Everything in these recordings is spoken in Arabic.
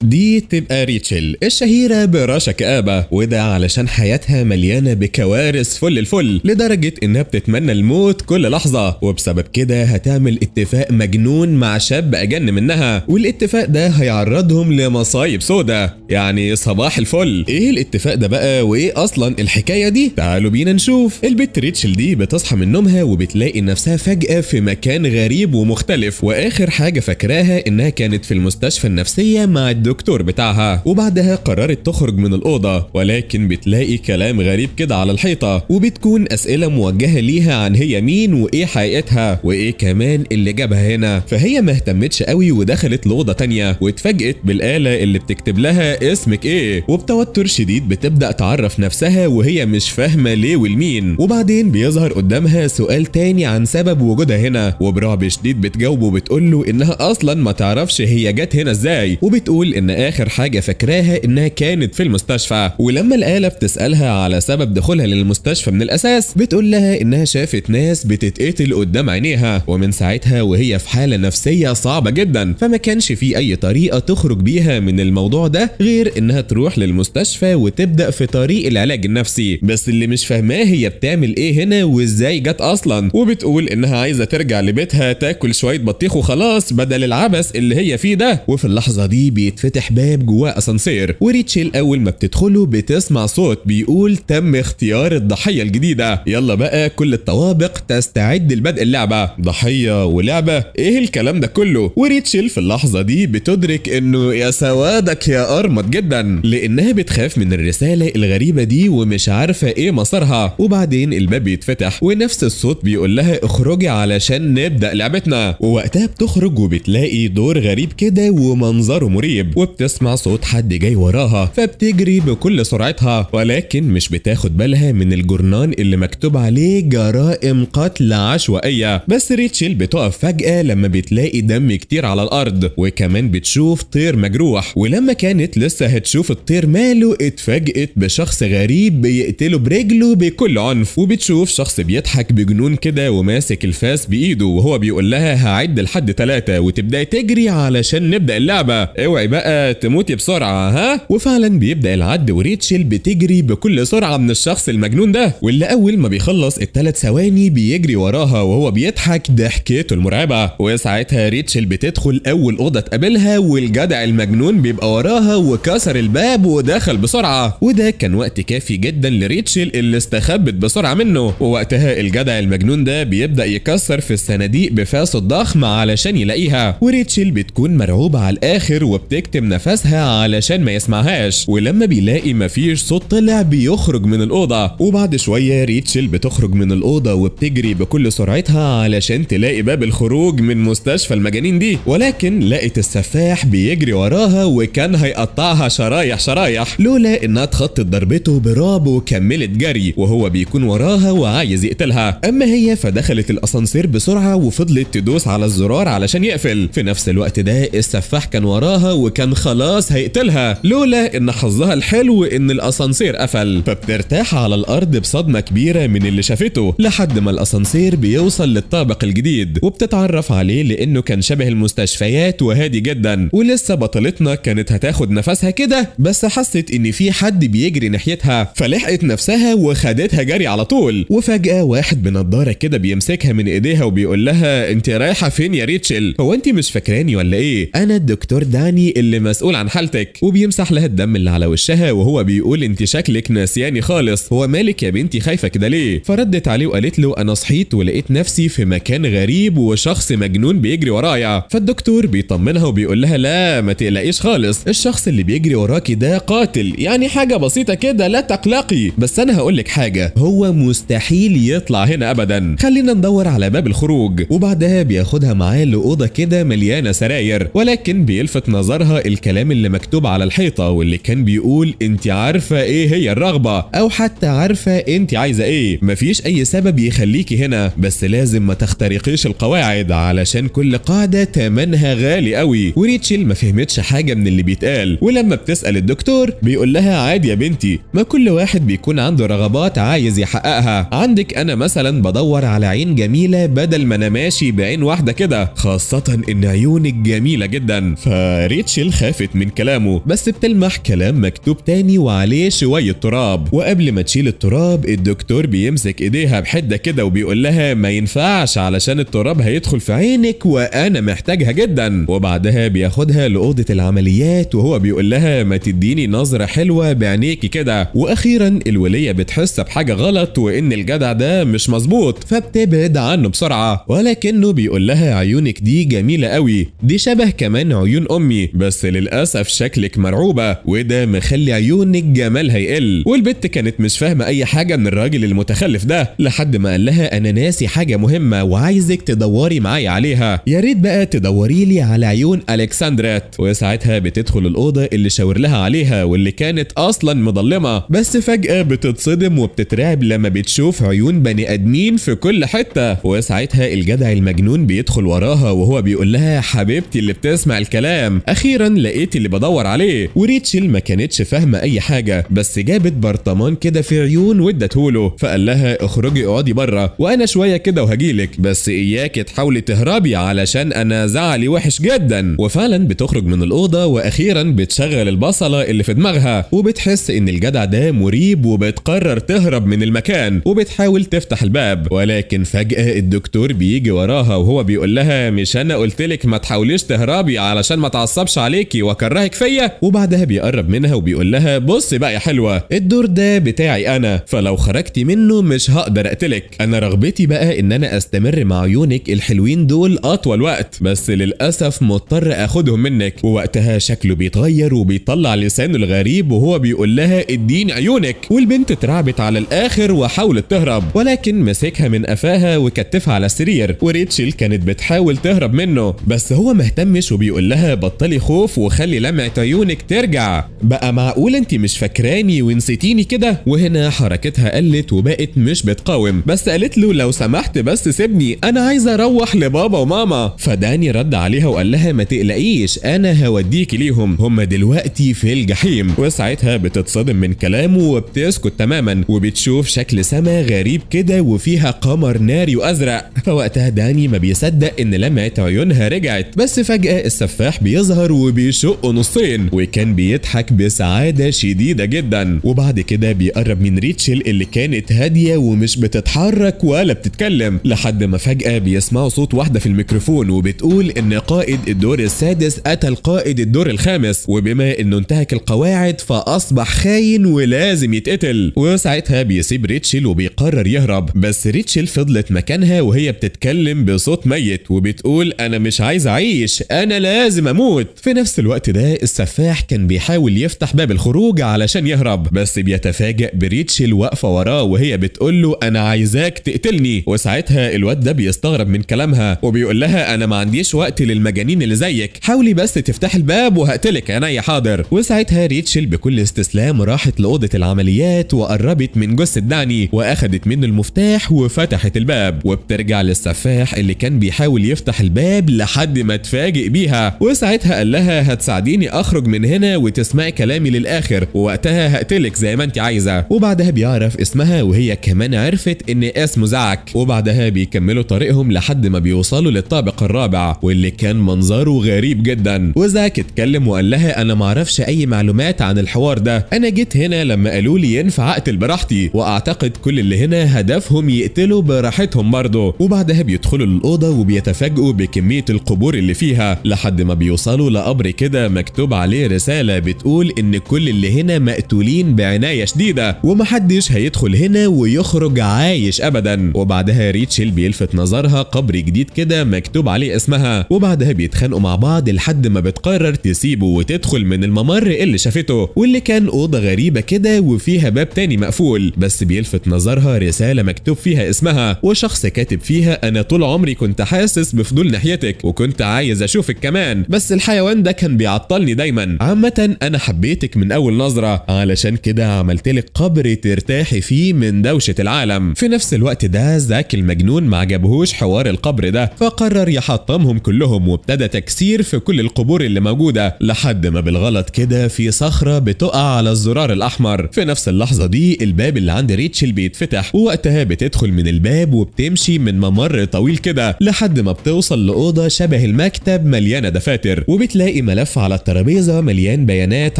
دي تبقى ريتشل الشهيرة برشا كآبة، وده علشان حياتها مليانة بكوارث فل الفل لدرجة انها بتتمنى الموت كل لحظة، وبسبب كده هتعمل اتفاق مجنون مع شاب اجن منها، والاتفاق ده هيعرضهم لمصايب سودا. يعني صباح الفل. ايه الاتفاق ده بقى وايه اصلا الحكاية دي؟ تعالوا بينا نشوف. البت ريتشل دي بتصحى من نومها وبتلاقي نفسها فجأة في مكان غريب ومختلف، واخر حاجة فاكراها انها كانت في المستشفى النفسية مع الدكتور بتاعها، وبعدها قررت تخرج من الأوضة، ولكن بتلاقي كلام غريب كده على الحيطة، وبتكون أسئلة موجهة ليها عن هي مين وإيه حقيقتها وإيه كمان اللي جابها هنا. فهي ما اهتمتش قوي ودخلت لأوضة تانية، واتفاجئت بالآلة اللي بتكتب لها اسمك إيه، وبتوتر شديد بتبدأ تعرف نفسها وهي مش فاهمة ليه والمين. وبعدين بيظهر قدامها سؤال تاني عن سبب وجودها هنا، وبرعب شديد بتجاوبه بتقوله إنها أصلا ما تعرفش هي جت هنا إزاي، وبتقول إن آخر حاجة فاكراها إنها كانت في المستشفى. ولما الآلة بتسألها على سبب دخولها للمستشفى من الأساس، بتقول لها إنها شافت ناس بتتقتل قدام عينيها، ومن ساعتها وهي في حالة نفسية صعبة جدا، فما كانش في أي طريقة تخرج بيها من الموضوع ده غير إنها تروح للمستشفى وتبدأ في طريق العلاج النفسي. بس اللي مش فاهماه هي بتعمل إيه هنا وإزاي جت أصلا، وبتقول إنها عايزة ترجع لبيتها تاكل شوية بطيخ وخلاص بدل العبث اللي هي فيه ده. وفي اللحظة دي بيتفتح باب جواه اسانسير، وريتشل اول ما بتدخله بتسمع صوت بيقول تم اختيار الضحيه الجديده، يلا بقى كل الطوابق تستعد لبدء اللعبه. ضحيه ولعبه؟ ايه الكلام ده كله؟ وريتشل في اللحظه دي بتدرك انه يا سوادك يا ارمط جدا، لانها بتخاف من الرساله الغريبه دي ومش عارفه ايه مسارها. وبعدين الباب بيتفتح ونفس الصوت بيقول لها اخرجي علشان نبدا لعبتنا، ووقتها بتخرج وبتلاقي دور غريب كده ومنظره مريب، وبتسمع صوت حد جاي وراها، فبتجري بكل سرعتها، ولكن مش بتاخد بالها من الجرنان اللي مكتوب عليه جرائم قتل عشوائية. بس ريتشل بتقف فجأة لما بتلاقي دم كتير على الأرض، وكمان بتشوف طير مجروح، ولما كانت لسه هتشوف الطير ماله اتفاجئت بشخص غريب بيقتله برجله بكل عنف، وبتشوف شخص بيضحك بجنون كده وماسك الفاس بإيده، وهو بيقول لها هعد لحد 3 وتبدأ تجري علشان نبدأ اللعبة، اوعي بقى تموتي بسرعة ها. وفعلا بيبدأ العد وريتشل بتجري بكل سرعة من الشخص المجنون ده، واللي أول ما بيخلص ال3 ثواني بيجري وراها وهو بيضحك ضحكته المرعبة. وساعتها ريتشل بتدخل أول أوضة تقابلها، والجدع المجنون بيبقى وراها وكسر الباب ودخل بسرعة، وده كان وقت كافي جدا لريتشل اللي استخبت بسرعة منه. ووقتها الجدع المجنون ده بيبدأ يكسر في الصناديق بفاسه الضخم علشان يلاقيها، وريتشل بتكون مرعوبة على الآخر وبتكتم نفسها علشان ما يسمعهاش. ولما بيلاقي مفيش صوت طلع بيخرج من الأوضة، وبعد شوية ريتشل بتخرج من الأوضة وبتجري بكل سرعتها علشان تلاقي باب الخروج من مستشفى المجانين دي، ولكن لقت السفاح بيجري وراها وكان هيقطعها شرايح شرايح لولا انها اتخطت ضربته برعب وكملت جري، وهو بيكون وراها وعايز يقتلها. اما هي فدخلت الاسانسير بسرعة وفضلت تدوس على الزرار علشان يقفل. في نفس الوقت ده السفاح كان وراها وكان خلاص هيقتلها لولا ان حظها الحلو ان الاسانسير قفل، فبترتاح على الارض بصدمة كبيرة من اللي شافته لحد ما الاسانسير بيوصل للطابق الجديد، وبتتعرف عليه لانه كان شبه المستشفيات وهادي جدا. ولسه بطلتنا كانت هتاخد نفسها كده، بس حست ان في حد بيجري ناحيتها، فلحقت نفسها وخدتها جري على طول. وفجأة واحد بنضارة كده بيمسكها من ايديها وبيقول لها انت رايحة فين يا ريتشل؟ هو انت مش فاكراني ولا ايه؟ انا الدكتور داني اللي مسؤول عن حالتك. وبيمسح لها الدم اللي على وشها وهو بيقول انت شكلك ناسياني خالص، هو مالك يا بنتي خايفه كده ليه؟ فردت عليه وقالت له انا صحيت ولقيت نفسي في مكان غريب وشخص مجنون بيجري ورايا. فالدكتور بيطمنها وبيقول لها لا ما تقلقيش خالص، الشخص اللي بيجري وراكي ده قاتل، يعني حاجه بسيطه كده لا تقلقي. بس انا هقول لك حاجه، هو مستحيل يطلع هنا ابدا، خلينا ندور على باب الخروج. وبعدها بياخدها معاه لاوضه كده مليانه سراير، ولكن بيلفت نظرها الكلام اللي مكتوب على الحيطه واللي كان بيقول انت عارفه ايه هي الرغبه، او حتى عارفه انت عايزه ايه. مفيش اي سبب يخليكي هنا، بس لازم ما تخترقيش القواعد علشان كل قاعده تمنها غالي قوي. وريتشل ما فهمتش حاجه من اللي بيتقال، ولما بتسال الدكتور بيقول لها عادي يا بنتي، ما كل واحد بيكون عنده رغبات عايز يحققها، عندك انا مثلا بدور على عين جميله بدل ما انا ماشي بعين واحده كده، خاصه ان عيونك جميله جدا. فريتشل ريتشل خافت من كلامه، بس بتلمح كلام مكتوب تاني وعليه شوية تراب. وقبل ما تشيل التراب الدكتور بيمسك ايديها بحدة كده وبيقول لها ما ينفعش علشان التراب هيدخل في عينك وانا محتاجها جدا. وبعدها بياخدها لأوضة العمليات وهو بيقول لها ما تديني نظرة حلوة بعينيكي كده. واخيرا الولية بتحس بحاجة غلط وان الجدع ده مش مظبوط، فبتبعد عنه بسرعة، ولكنه بيقول لها عيونك دي جميلة قوي، دي شبه كمان عيون امي، بس للاسف شكلك مرعوبة وده مخلي عيونك جمالها يقل. والبت كانت مش فاهمة اي حاجة من الراجل المتخلف ده لحد ما قال لها انا ناسي حاجة مهمة وعايزك تدوري معايا عليها، يا ريت بقى تدوري لي على عيون الكسندرات. وساعتها بتدخل الاوضة اللي شاور لها عليها واللي كانت اصلا مظلمة، بس فجأة بتتصدم وبتترعب لما بتشوف عيون بني ادمين في كل حتة. وساعتها الجدع المجنون بيدخل وراها وهو بيقول لها حبيبتي اللي بتسمع الكلام، اخيرا لقيت اللي بدور عليه. وريتشل ما كانتش فاهمة اي حاجة، بس جابت برطمان كده في عيون وادته، فقال لها اخرجي اقعدي بره وانا شوية كده وهجيلك، بس اياك تحاولي تهربي علشان انا زعلي وحش جدا. وفعلا بتخرج من الاوضة واخيرا بتشغل البصلة اللي في دماغها وبتحس ان الجدع ده مريب وبتقرر تهرب من المكان وبتحاول تفتح الباب، ولكن فجأة الدكتور بيجي وراها وهو بيقول لها مش انا قلتلك ما تحاوليش تهربي علشان ما تعصبش عليكي واكرهك فيا. وبعدها بيقرب منها وبيقول لها بصي بقى يا حلوة الدور ده بتاعي انا، فلو خرجتي منه مش هقدر اقتلك، انا رغبتي بقى ان انا استمر مع عيونك الحلوين دول اطول وقت، بس للاسف مضطر اخدهم منك. ووقتها شكله بيتغير وبيطلع لسانه الغريب وهو بيقول لها اديني عيونك. والبنت اترعبت على الاخر وحاولت تهرب، ولكن مسكها من قفاها وكتفها على السرير. وريتشل كانت بتحاول تهرب منه بس هو مهتمش وبيقول لها بطلي خوف وخلي لمعة عيونك ترجع، بقى معقول انت مش فاكراني ونسيتيني كده؟ وهنا حركتها قلت وبقت مش بتقاوم، بس قالت له لو سمحت بس سيبني انا عايزه اروح لبابا وماما. فداني رد عليها وقال لها ما تقلقيش انا هوديكي ليهم، هم دلوقتي في الجحيم. وساعتها بتتصدم من كلامه وبتسكت تماما وبتشوف شكل سما غريب كده وفيها قمر ناري وازرق. فوقتها داني ما بيصدق ان لمعة عيونها رجعت، بس فجأة السفاح بيظهر وبيشق نصين وكان بيضحك بسعادة شديدة جدا. وبعد كده بيقرب من ريتشل اللي كانت هادية ومش بتتحرك ولا بتتكلم لحد ما فجأة بيسمعوا صوت واحدة في الميكروفون وبتقول ان قائد الدور السادس قتل قائد الدور الخامس، وبما انه انتهك القواعد فاصبح خاين ولازم يتقتل. وساعتها بيسيب ريتشل وبيقرر يهرب، بس ريتشل فضلت مكانها وهي بتتكلم بصوت ميت وبتقول انا مش عايز اعيش انا لازم اموت. في نفس الوقت ده السفاح كان بيحاول يفتح باب الخروج علشان يهرب، بس بيتفاجأ بريتشل واقفة وراه وهي بتقول له انا عايزاك تقتلني. وساعتها الواد ده بيستغرب من كلامها وبيقول لها انا ما عنديش وقت للمجانين اللي زيك، حاولي بس تفتح الباب وهقتلك انا يا حاضر. وساعتها ريتشل بكل استسلام راحت لأوضة العمليات وقربت من جثة داني واخدت منه المفتاح وفتحت الباب، وبترجع للسفاح اللي كان بيحاول يفتح الباب لحد ما اتفاجئ بيها. وساعتها قال لها هتساعديني اخرج من هنا وتسمعي كلامي للاخر ووقتها هقتلك زي ما انت عايزه. وبعدها بيعرف اسمها وهي كمان عرفت ان اسمه زعك. وبعدها بيكملوا طريقهم لحد ما بيوصلوا للطابق الرابع واللي كان منظره غريب جدا. وزاك اتكلم وقال لها انا معرفش اي معلومات عن الحوار ده، انا جيت هنا لما قالوا لي ينفع اقتل براحتي واعتقد كل اللي هنا هدفهم يقتلوا براحتهم برضه. وبعدها بيدخلوا الاوضه وبيتفاجئوا بكميه القبور اللي فيها لحد ما بيوصلوا لقبر كده مكتوب عليه رساله بتقول ان كل اللي هنا مقتولين بعنايه شديده ومحدش هيدخل هنا ويخرج عايش ابدا. وبعدها ريتشل بيلفت نظرها قبر جديد كده مكتوب عليه اسمها، وبعدها بيتخانقوا مع بعض لحد ما بتقرر تسيبه وتدخل من الممر اللي شافته واللي كان اوضه غريبه كده وفيها باب تاني مقفول، بس بيلفت نظرها رساله مكتوب فيها اسمها وشخص كاتب فيها انا طول عمري كنت حاسس بفضول ناحيتك وكنت عايز اشوفك كمان، بس الحيوان ده كان بيعطلني دايما، عامه انا حبيتك من اول نظره علشان كده عملتلك قبر ترتاحي فيه من دوشه العالم. في نفس الوقت ده زاك المجنون ما عجبهوش حوار القبر ده فقرر يحطمهم كلهم وابتدى تكسير في كل القبور اللي موجوده لحد ما بالغلط كده في صخره بتقع على الزرار الاحمر. في نفس اللحظه دي الباب اللي عند ريتشل بيتفتح ووقتها بتدخل من الباب وبتمشي من ممر طويل كده لحد ما بتوصل لاوضه شبه المكتب مليانه دفاتر، وبتلاقي بنلاقي ملف على الترابيزة مليان بيانات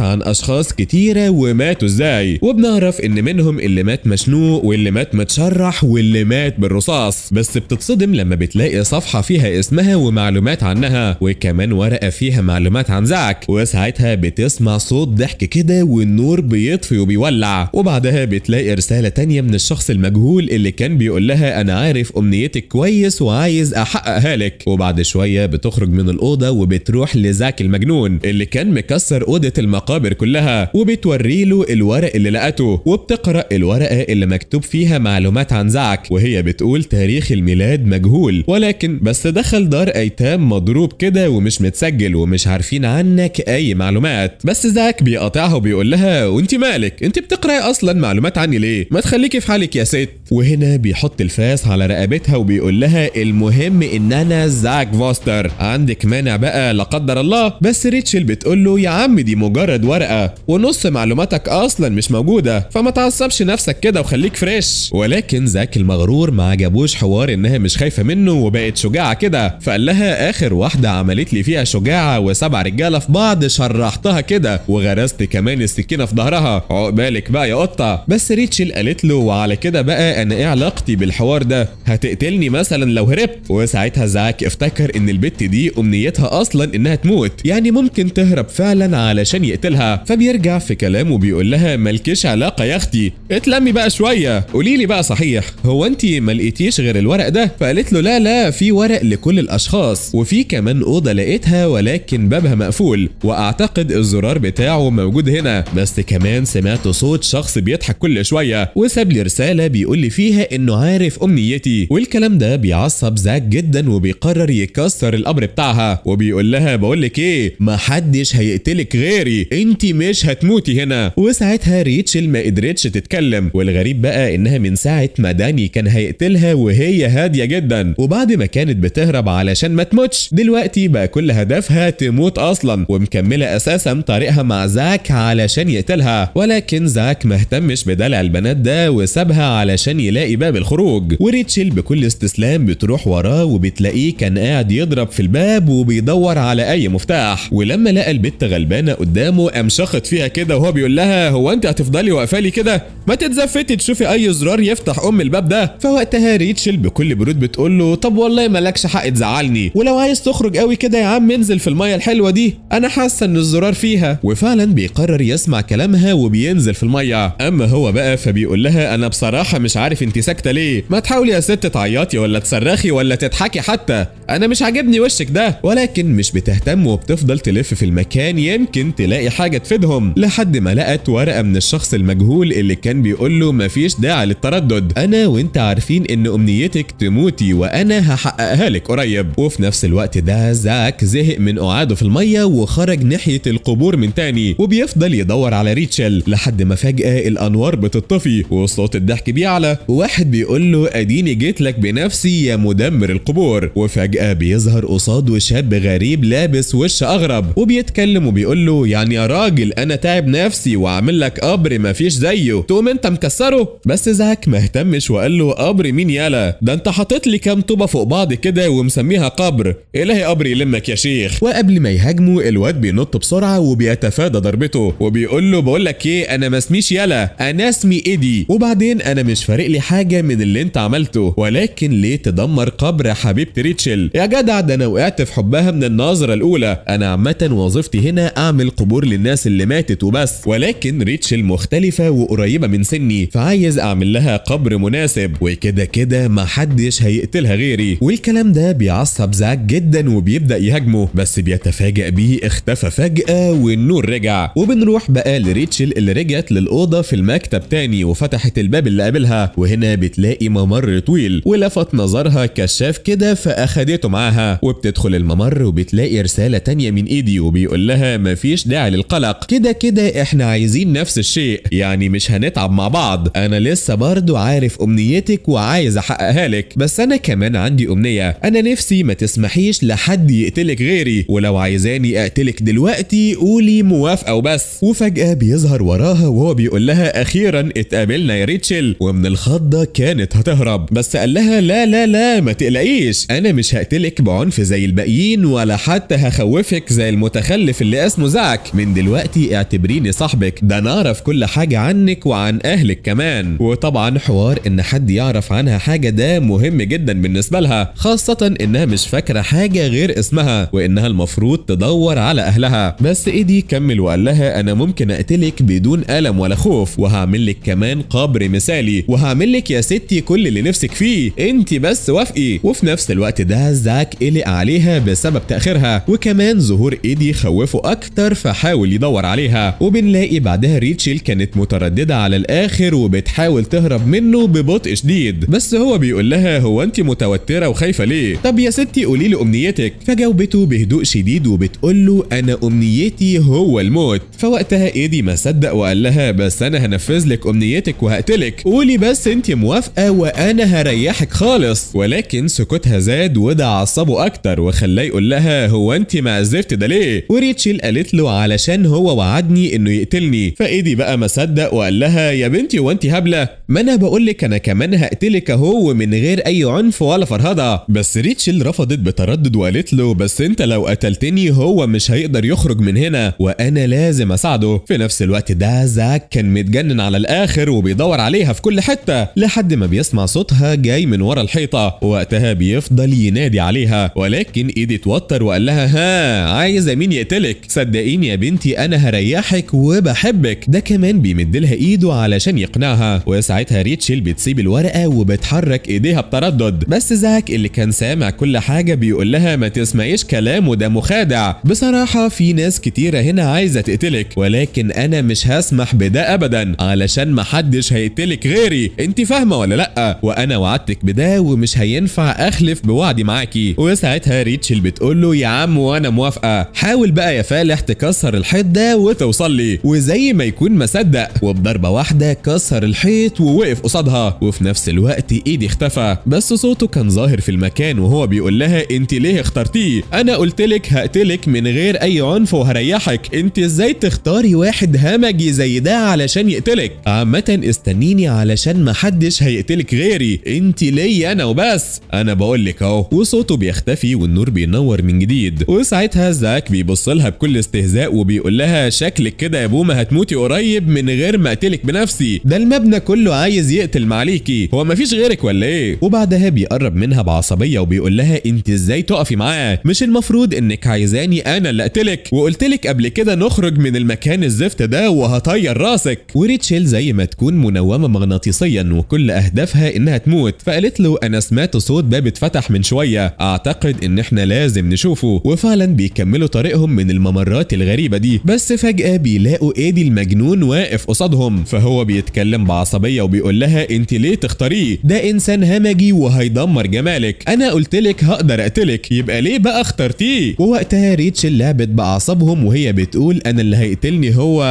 عن اشخاص كتيرة وماتوا ازاي، وبنعرف ان منهم اللي مات مشنوق واللي مات متشرح واللي مات بالرصاص. بس بتتصدم لما بتلاقي صفحة فيها اسمها ومعلومات عنها، وكمان ورقة فيها معلومات عن زاك، وساعتها بتسمع صوت ضحك كده والنور بيطفي وبيولع. وبعدها بتلاقي رسالة تانية من الشخص المجهول اللي كان بيقول لها انا عارف امنيتك كويس وعايز احققها لك. وبعد شوية بتخرج من الأوضة وبتروح لزاك المجنون اللي كان مكسر أوضة المقابر كلها، وبتوري له الورق اللي لقته، وبتقرأ الورقة اللي مكتوب فيها معلومات عن زاك، وهي بتقول تاريخ الميلاد مجهول، ولكن بس دخل دار أيتام مضروب كده ومش متسجل ومش عارفين عنك أي معلومات. بس زاك بيقاطعها وبيقول لها وانت مالك، انت بتقرأي أصلا معلومات عني ليه؟ ما تخليكي في حالك يا ست. وهنا بيحط الفاس على رقبتها وبيقول لها المهم ان انا زاك فوستر، عندك مانع بقى لا قدر الله؟ بس ريتشل بتقول له يا عم دي مجرد ورقه ونص معلوماتك اصلا مش موجوده، فما تعصبش نفسك كده وخليك فريش. ولكن زاك المغرور ما عجبوش حوار انها مش خايفه منه وبقت شجاعه كده، فقال لها اخر واحده عملت لي فيها شجاعه و7 رجاله في بعض شرحتها كده وغرست كمان السكينه في ظهرها، عقبالك بقى يا قطه. بس ريتشل قالت له وعلى كده بقى انا ايه علاقتي بالحوار ده؟ هتقتلني مثلا لو هربت؟ وساعتها زاك افتكر ان البت دي امنيتها اصلا انها تموت، يعني ممكن تهرب فعلا علشان يقتلها. فبيرجع في كلامه بيقول لها مالكيش علاقه يا اختي، اتلمي بقى شويه، قولي لي بقى صحيح هو انت ما لقيتيش غير الورق ده؟ فقالت له لا في ورق لكل الاشخاص، وفي كمان اوضه لقيتها ولكن بابها مقفول، واعتقد الزرار بتاعه موجود هنا، بس كمان سمعت صوت شخص بيضحك كل شويه وساب لي رساله بيقول لي فيها انه عارف امنيتي. والكلام ده بيعصب زاك جدا وبيقرر يكسر القبر بتاعها، وبيقول لها بقول لك ايه، ما حدش هيقتلك غيري، انت مش هتموتي هنا. وساعتها ريتشل ما قدرتش تتكلم، والغريب بقى انها من ساعه ما داني كان هيقتلها وهي هاديه جدا، وبعد ما كانت بتهرب علشان ما تموتش دلوقتي بقى كل هدفها تموت اصلا، ومكمله اساسا طريقها مع زاك علشان يقتلها. ولكن زاك ما اهتمش بدلع البنات ده وسابها علشان يلاقي باب الخروج، وريتشل بكل استسلام بتروح وراه وبتلاقيه كان قاعد يضرب في الباب وبيدور على اي مفتاح. ولما لقى البت غلبانه قدامه قام شخط فيها كده وهو بيقول لها هو انت هتفضلي واقفه لي كده؟ ما تتزفتي تشوفي اي زرار يفتح الباب ده. فوقتها ريتشل بكل برود بتقول له طب والله مالكش حق تزعلني، ولو عايز تخرج قوي كده يا عم انزل في الميه الحلوه دي، انا حاسه ان الزرار فيها. وفعلا بيقرر يسمع كلامها وبينزل في الميه. اما هو بقى فبيقول لها انا بصراحه مش عارف انت ساكته ليه، ما تحاولي يا ست تعيطي ولا تصرخي ولا تضحكي حتى، انا مش عاجبني وشك ده. ولكن مش بتهتم وبتفضل تلف في المكان يمكن تلاقي حاجه تفيدهم، لحد ما لقت ورقه من الشخص المجهول اللي كان بيقول له مفيش داعي للتردد، انا وانت عارفين ان امنيتك تموتي وانا هحققها لك قريب. وفي نفس الوقت ده زاك زهق من قعاده في الميه وخرج ناحيه القبور من تاني، وبيفضل يدور على ريتشل لحد ما فجاه الانوار بتطفي وصوت الضحك بيعلى، وواحد بيقول له اديني جيت لك بنفسي يا مدمر القبور. وفجاه بيظهر قصاده شاب غريب لابس وش اغرب وبيتكلم وبيقول له يعني يا راجل انا تعب نفسي واعمل لك قبر مفيش زيه تقوم انت مكسره؟ بس زاك ما اهتمش وقال له قبر مين يالا، ده انت حاطط لي كام طوبه فوق بعض كده ومسميها قبر، الهي قبر يلمك يا شيخ. وقبل ما يهاجموا الواد بينط بسرعه وبيتفادى ضربته وبيقول له بقول لك ايه، انا ما اسميش يالا، انا اسمي ايدي، وبعدين انا مش فارق لي حاجه من اللي انت عملته، ولكن ليه تدمر قبر حبيبتي ريتشل يا جدع؟ ده انا وقعت في حبها من النظره الاولى، انا عامه وظيفتي هنا اعمل قبور للناس اللي ماتت وبس، ولكن ريتشل مختلفه وقريبه من سني فعايز اعمل لها قبر مناسب، وكده كده ما حدش هيقتلها غيري. والكلام ده بيعصب زاك جدا وبيبدا يهاجمه، بس بيتفاجئ بيه اختفى فجاه والنور رجع. وبنروح بقى لريتشل اللي رجعت للاوضه في المكتب تاني وفتحت الباب اللي قابلها، وهنا بتلاقي ممر طويل ولفت نظرها كشاف كده فاخدته معاها، وبتدخل الممر وبتلاقي رساله تانية من ايدي وبيقول لها مفيش داعي للقلق، كده كده احنا عايزين نفس الشيء، يعني مش هنتعب مع بعض، انا لسه برضو عارف امنيتك وعايز احققها لك، بس انا كمان عندي امنيه، انا نفسي ما تسمحيش لحد يقتلك غيري، ولو عايزاني اقتلك دلوقتي قولي موافقه وبس. وفجاه بيظهر وراها وهو بيقول لها اخيرا اتقابلنا يا ريتشل. ومن الخضة كانت هتهرب، بس قال لها لا لا لا ما تقلقيش، انا مش هقتلك بعنف زي الباقيين ولا حتى هخوفك زي المتخلف اللي اسمه زاك. من دلوقتي اعتبريني صاحبك، ده نعرف كل حاجة عنك وعن اهلك كمان. وطبعا حوار ان حد يعرف عنها حاجة ده مهم جدا بالنسبة لها، خاصة انها مش فاكرة حاجة غير اسمها وانها المفروض تدور على اهلها. بس ايدي كمل وقال لها انا ممكن اقتلك بدون ألم ولا خوف، وهعمل لك كمان قبر مثالي، وهعمل لك يا ستي كل اللي نفسك فيه، انت بس وافقي. وفي نفس الوقت ده زاك قلق عليها بسبب تأخيرها، وكمان ظهور ايدي خوفه اكتر فحاول يدور عليها. وبنلاقي بعدها ريتشل كانت مترددة على الاخر وبتحاول تهرب منه ببطء شديد، بس هو بيقول لها هو انت متوترة وخايفة ليه؟ طب يا ستي قولي لي امنيتك. فجاوبته بهدوء شديد وبتقول له انا امنيتي هو الموت. فوقتها ايدي ما صدق وقال لها بس انا هنفذ لك امنيتك وهقتلك، قولي بس انت موافقة وانا هريحك خالص. ولكن سكوتها زاد وده عصبه اكتر وخلاه يقول لها هو انت معزفت ده ليه؟ وريتشل قالت له علشان هو وعدني انه يقتلني. فايدي بقى ما صدق وقال لها يا بنتي وانت هبله، ما انا بقول لك انا كمان هقتلك اهو من غير اي عنف ولا فرهضه. بس ريتشل رفضت بتردد وقالت له بس انت لو قتلتني هو مش هيقدر يخرج من هنا وانا لازم اساعده. في نفس الوقت ده زاك كان متجنن على الاخر وبيدور عليها في كل حته لحد ما بيسمع صوتها جاي من ورا الحيطه، ووقتها بيفضل ينادي عليها. ولكن ايدي اتوتر وقال لها ها عايزه مين يقتلك؟ صدقيني يا بنتي انا هريحك وبحبك. ده كمان بيمد لها ايده علشان يقنعها، وساعتها ريتشل بتسيب الورقه وبتحرك ايديها بتردد. بس زاك اللي كان سامع كل حاجه بيقول لها ما تسمعيش كلامه ده مخادع، بصراحه في ناس كتيره هنا عايزه تقتلك ولكن انا مش هسمح بده ابدا علشان محدش هيقتلك غيري، انت فاهمه ولا لا؟ وانا وعدتك بده ومش هينفع اخلف بوعدي معاكي. وساعتها ريتشل بتقول له يا عم وانا موافقه، حاول بقى يا فالح تكسر الحيط ده وتوصل لي. وزي ما يكون مصدق وبضربه واحده كسر الحيط ووقف قصادها، وفي نفس الوقت ايدي اختفى. بس صوته كان ظاهر في المكان وهو بيقول لها انت ليه اخترتيه؟ انا قلت لك هقتلك من غير اي عنف وهريحك، انت ازاي تختاري واحد همجي زي ده علشان يقتلك؟ عامه استنيني علشان محدش هيقتلك غيري، انت ليا انا وبس، انا بقول لك اهو. وصوته بيختفي والنور بينور من جديد. وساعتها زاك بيبص لها بكل استهزاء وبيقول لها شكلك كده يا بومه هتموتي قريب من غير ما اقتلك بنفسي، ده المبنى كله عايز يقتل معليكي، هو مفيش غيرك ولا ايه؟ وبعدها بيقرب منها بعصبيه وبيقول لها انت ازاي تقفي معاه؟ مش المفروض انك عايزاني انا اللي اقتلك؟ وقلت لك قبل كده نخرج من المكان الزفت ده وهطير راسك. وريتشل زي ما تكون منومه مغناطيسيا وكل اهدافها انها تموت، فقالت له انا سمعت صوت باب اتفتح من شويه، اعتقد ان احنا لازم نشوفه. وفعلا بيكملوا طريقهم من الممرات الغريبه دي، بس فجاه بيلاقوا ايدي المجنون واقف قصادهم، فهو بيتكلم بعصبيه وبيقول لها انت ليه تختاريه؟ ده انسان همجي وهيدمر جمالك، انا قلت لك هقدر اقتلك، يبقى ليه بقى اخترتيه؟ ووقتها ريتشل لعبت باعصابهم وهي بتقول انا اللي هيقتلني هو،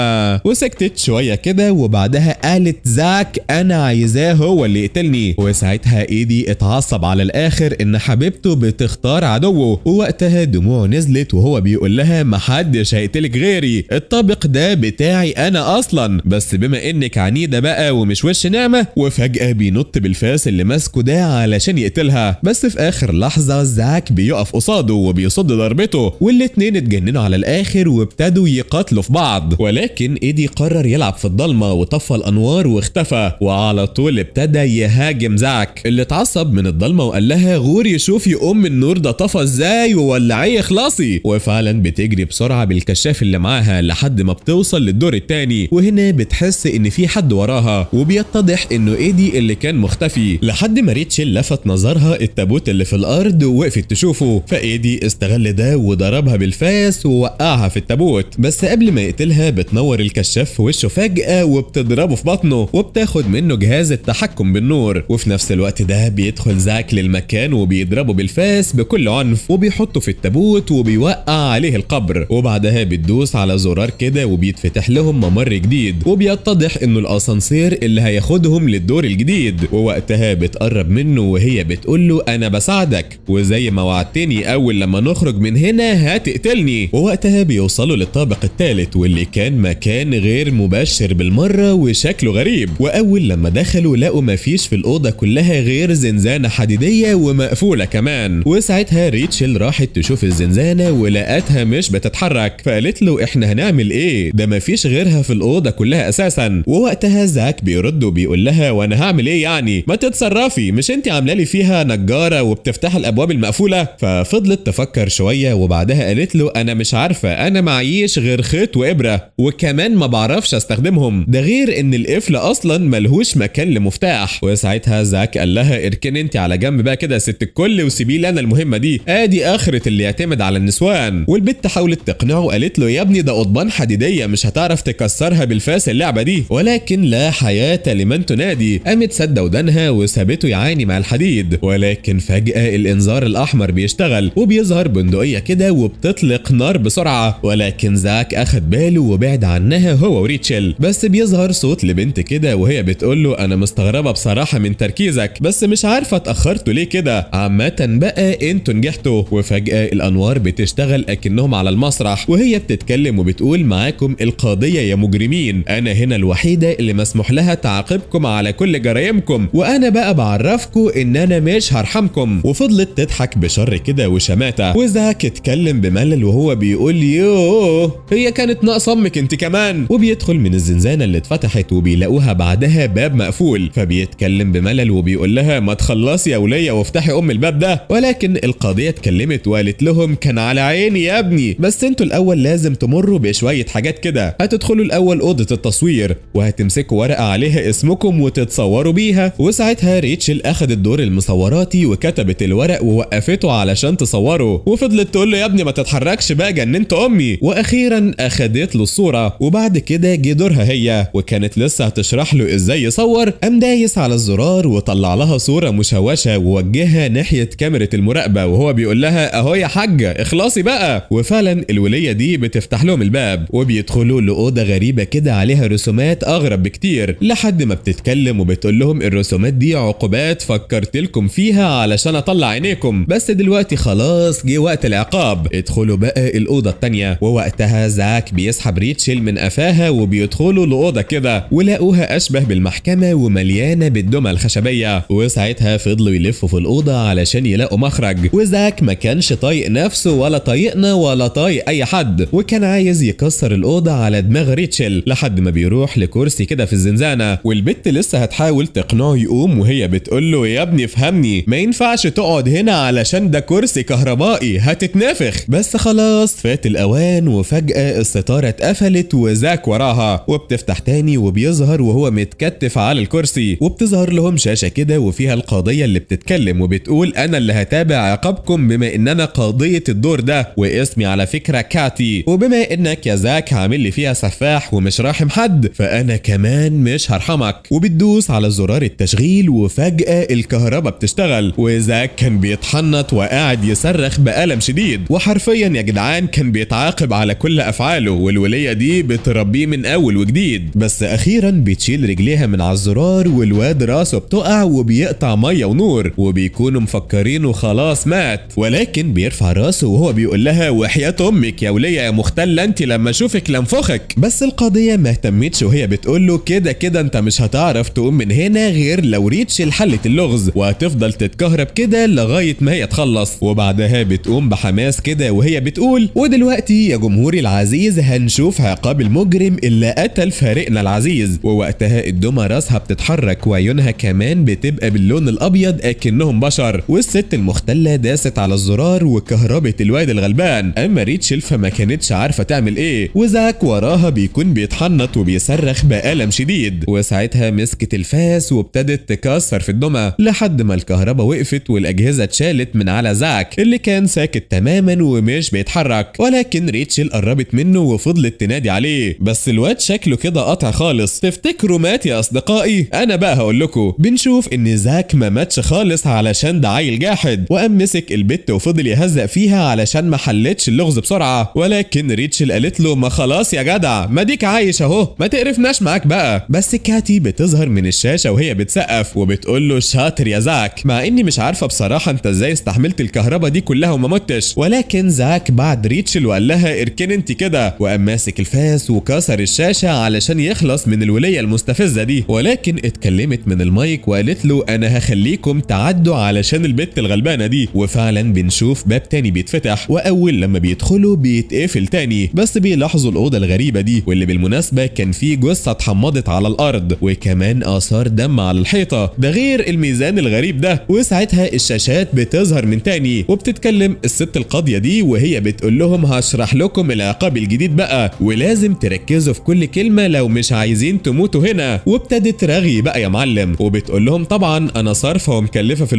وسكتت شويه كده وبعدها قالت زاك انا عايزاه هو اللي يقتلني. وساعتها ايدي اتعصب على الاخر ان حبيبته بتختار عدوه، ووقتها دموعه نزلت وهو بيقول لها محدش هيقتلك غيري، الطابق ده بتاعي انا اصلا، بس بما انك عنيده بقى ومش وش نعمه. وفجاه بينط بالفاس اللي ماسكه ده علشان يقتلها، بس في اخر لحظه زاك بيقف قصاده وبيصد ضربته، والاتنين اتجننوا على الاخر وابتدوا يقاتلوا في بعض. ولكن ايدي قرر يلعب في الضلمه وطفى الانوار واختفى، وعلى طول ابتدى يهاجم زاك اللي اتعصب من الضلمه وقال لها غوري شوفي النور ده طفى ازاي وولعيه اخلصي. وفعلا بتجري بسرعه بالكشاف اللي معاها لحد ما بتوصل للدور الثاني، وهنا بتحس ان في حد وراها وبيتضح انه ايدي اللي كان مختفي، لحد ما ريتشل لفت نظرها التابوت اللي في الارض ووقفت تشوفه. فايدي استغل ده وضربها بالفاس ووقعها في التابوت، بس قبل ما يقتلها بتنور الكشاف في وشه فجاه وبتضربه في بطنه وبتاخد منه جهاز التحكم بالنور. وفي نفس الوقت ده بيدخل زاك للمكان وبيضربه بالفاس بكل عنف وبيحطه في التابوت وبيوقع عليه القبر، وبعدها بتدوس على زرار كده وبيتفتح لهم ممر جديد، وبيتضح انه الاسانسير اللي هياخدهم للدور الجديد. ووقتها بتقرب منه وهي بتقول له انا بساعدك، وزي ما وعدتني اول لما نخرج من هنا هتقتلني. ووقتها بيوصلوا للطابق الثالث واللي كان مكان غير مبشر بالمره وشكله غريب. واول لما دخلوا لقوا مفيش في الأوضة كلها غير زنزانة حديدية ومقفولة كمان. وساعتها ريتشل راحت تشوف الزنزانة ولقتها مش بتتحرك، فقالت له احنا هنعمل ايه؟ ده مفيش غيرها في الأوضة كلها أساسا. ووقتها زاك بيرد وبيقول لها وانا هعمل ايه يعني؟ ما تتصرفي، مش انت عامله لي فيها نجارة وبتفتح الأبواب المقفولة؟ ففضلت تفكر شوية وبعدها قالت له انا مش عارفة، انا معيش غير خيط وإبرة وكمان ما بعرفش استخدمهم، ده غير ان القفل اصلا ملهوش مكان لمفتاح. وساعتها زاك قال لها اركن انت على جنب بقى كده يا ست الكل وسيبي لي انا المهمه دي، ادي اخره اللي يعتمد على النسوان. والبت حاولت تقنعه وقالت له يا ابني ده قضبان حديديه مش هتعرف تكسرها بالفاس اللعبه دي، ولكن لا حياه لمن تنادي. قامت سد ودانها وسابته يعاني مع الحديد. ولكن فجاه الانذار الاحمر بيشتغل وبيظهر بندقيه كده وبتطلق نار بسرعه، ولكن زاك اخد باله وبعد عنها هو وريتشل. بس بيظهر صوت لبنت كده وهي بتقول له انا مستغربه بصراحه من تركيزك، بس مش عارفه اتاخرتوا ليه كده، عامه بقى انتوا نجحتوا. وفجاه الانوار بتشتغل اكنهم على المسرح وهي بتتكلم وبتقول معاكم القاضيه يا مجرمين، انا هنا الوحيده اللي مسموح لها تعاقبكم على كل جرايمكم، وانا بقى بعرفكم ان انا مش هرحمكم. وفضلت تضحك بشر كده وشماته. وزاك اتكلم بملل وهو بيقول يوه هي كانت ناقصه امك انت كمان. وبيدخل من الزنزانه اللي اتفتحت وبيلاقوها بعدها باب مقفول، فبيتكلم بملل وبيقول لها ما تخلصي يا وليه وافتحي الباب ده. ولكن القاضيه اتكلمت وقالت لهم كان على عيني يا ابني، بس انتوا الاول لازم تمروا بشويه حاجات كده، هتدخلوا الاول اوضه التصوير وهتمسكوا ورقه عليها اسمكم وتتصوروا بيها. وساعتها ريتشل اخدت دور المصوراتي وكتبت الورق ووقفته علشان تصوره، وفضلت تقول له يا ابني ما تتحركش بقى جننت امي. واخيرا اخدت له الصوره. وبعد كده جه دورها هي وكانت لسه هتشرح له ازاي يصور، قام دايس على الزرار وطلع لها صوره مشوشه ووجهها ناحيه كاميرا المراقبه وهو بيقول لها اهو يا حاجه اخلصي بقى. وفعلا الوليه دي بتفتح لهم الباب وبيدخلوا لاوضه غريبه كده عليها رسومات اغرب بكتير، لحد ما بتتكلم وبتقول لهم الرسومات دي عقوبات فكرت لكم فيها علشان اطلع عينيكم، بس دلوقتي خلاص جه وقت العقاب، ادخلوا بقى الاوضه الثانيه. ووقتها زاك بيسحب ريتشل من قفاها وبيدخلوا لاوضه كده ولقوها اشبه بالمحكمه ومليانه بالدمى الخشبيه. وساعتها فضلوا يلفوا في الاوضه علشان يلاقوا مخرج، وزاك ما كانش طايق نفسه ولا طايقنا ولا طايق اي حد، وكان عايز يكسر الاوضه على دماغ ريتشل لحد ما بيروح لكرسي كده في الزنزانه. والبت لسه هتحاول تقنعه يقوم وهي بتقول له يا ابني افهمني، ما ينفعش تقعد هنا علشان ده كرسي كهربائي هتتنفخ. بس خلاص فات الاوان وفجاه الستاره اتقفلت وزاك وراها وبتفتح تاني وبيظهر وهو متكتف على الكرسي، وبتظهر لهم شاشه كده وفيها القاضيه اللي بتتكلم وبتقول انا اللي هتابع عقابكم بما ان انا قاضيه الدور ده، واسمي على فكره كاتي، وبما انك يا زاك عامل لي فيها سفاح ومش راحم حد فانا كمان مش هرحمك. وبتدوس على زرار التشغيل وفجاه الكهرباء بتشتغل وزاك كان بيتحنط وقاعد يصرخ بألم شديد، وحرفيا يا جدعان كان بيتعاقب على كل افعاله، والوليه دي بتربيه من اول وجديد. بس اخيرا بتشيل رجليها من على الزرار والواد راسه بتقع وبيقطع ميه ونور وبيكونوا مفكرينه خلاص مات، ولكن بيرفع راسه وهو بيقول لها وحياة امك يا وليه يا مختله انت لما اشوفك لنفخك. بس القاضيه ما اهتمتش وهي بتقول له كده كده انت مش هتعرف تقوم من هنا غير لو ريتشل حلت اللغز، وهتفضل تتكهرب كده لغايه ما هي تخلص. وبعدها بتقوم بحماس كده وهي بتقول ودلوقتي يا جمهوري العزيز هنشوف عقاب المجرم اللي قتل فارقنا العزيز. ووقتها الدمى راسها بتتحرك وعيونها كمان بتبقى باللون الابيض اكنهم بشر، والست المختله داست على الزرار وكهربت الواد الغلبان. اما ريتشل فما كانتش عارفه تعمل ايه، وزاك وراها بيكون بيتحنط وبيصرخ بألم شديد. وساعتها مسكت الفاس وابتدت تكسر في الدمى لحد ما الكهرباء وقفت والاجهزه اتشالت من على زاك اللي كان ساكت تماما ومش بيتحرك. ولكن ريتشل قربت منه وفضلت تنادي عليه، بس الواد شكله كده قاطع خالص. تفتكروا مات يا اصدقائي؟ انا بقى هقول لكم. بنشوف ان زاك ما ماتش خالص علشان ده عيل جاحد، وقام مسك البت وفضل يهزق فيها علشان ما حلتش اللغز بسرعه. ولكن ريتشل قالت له ما خلاص يا جدع ما ديك عايش اهو ما تقرفناش معاك بقى. بس كاتي بتظهر من الشاشه وهي بتسقف وبتقول له شاطر يا زاك، مع اني مش عارفه بصراحه انت ازاي استحملت الكهرباء دي كلها وما متش. ولكن زاك بعد ريتشل وقال لها اركن انت كده، وقام ماسك الفاس وكسر الشاشه علشان يخلص من الوليه المستفزه دي. ولكن اتكلمت من المايك وقالت له انا هخليكم تعدوا علشان البت الغلبانه دي. وفعلا بنشوف باب تاني بيتفتح، واول لما بيدخلوا بيتقفل تاني، بس بيلاحظوا الاوضه الغريبه دي واللي بالمناسبه كان فيه جثه اتحمضت على الارض وكمان اثار دم على الحيطه، ده غير الميزان الغريب ده. وساعتها الشاشات بتظهر من تاني وبتتكلم الست القاضيه دي وهي بتقول لهم هشرح لكم العقاب الجديد بقى ولازم تركزوا في كل كلمه لو مش عايزين تموتوا هنا. وابتدت رغي بقى يا معلم وبتقول لهم طبعا انا صارفه ومكلفه في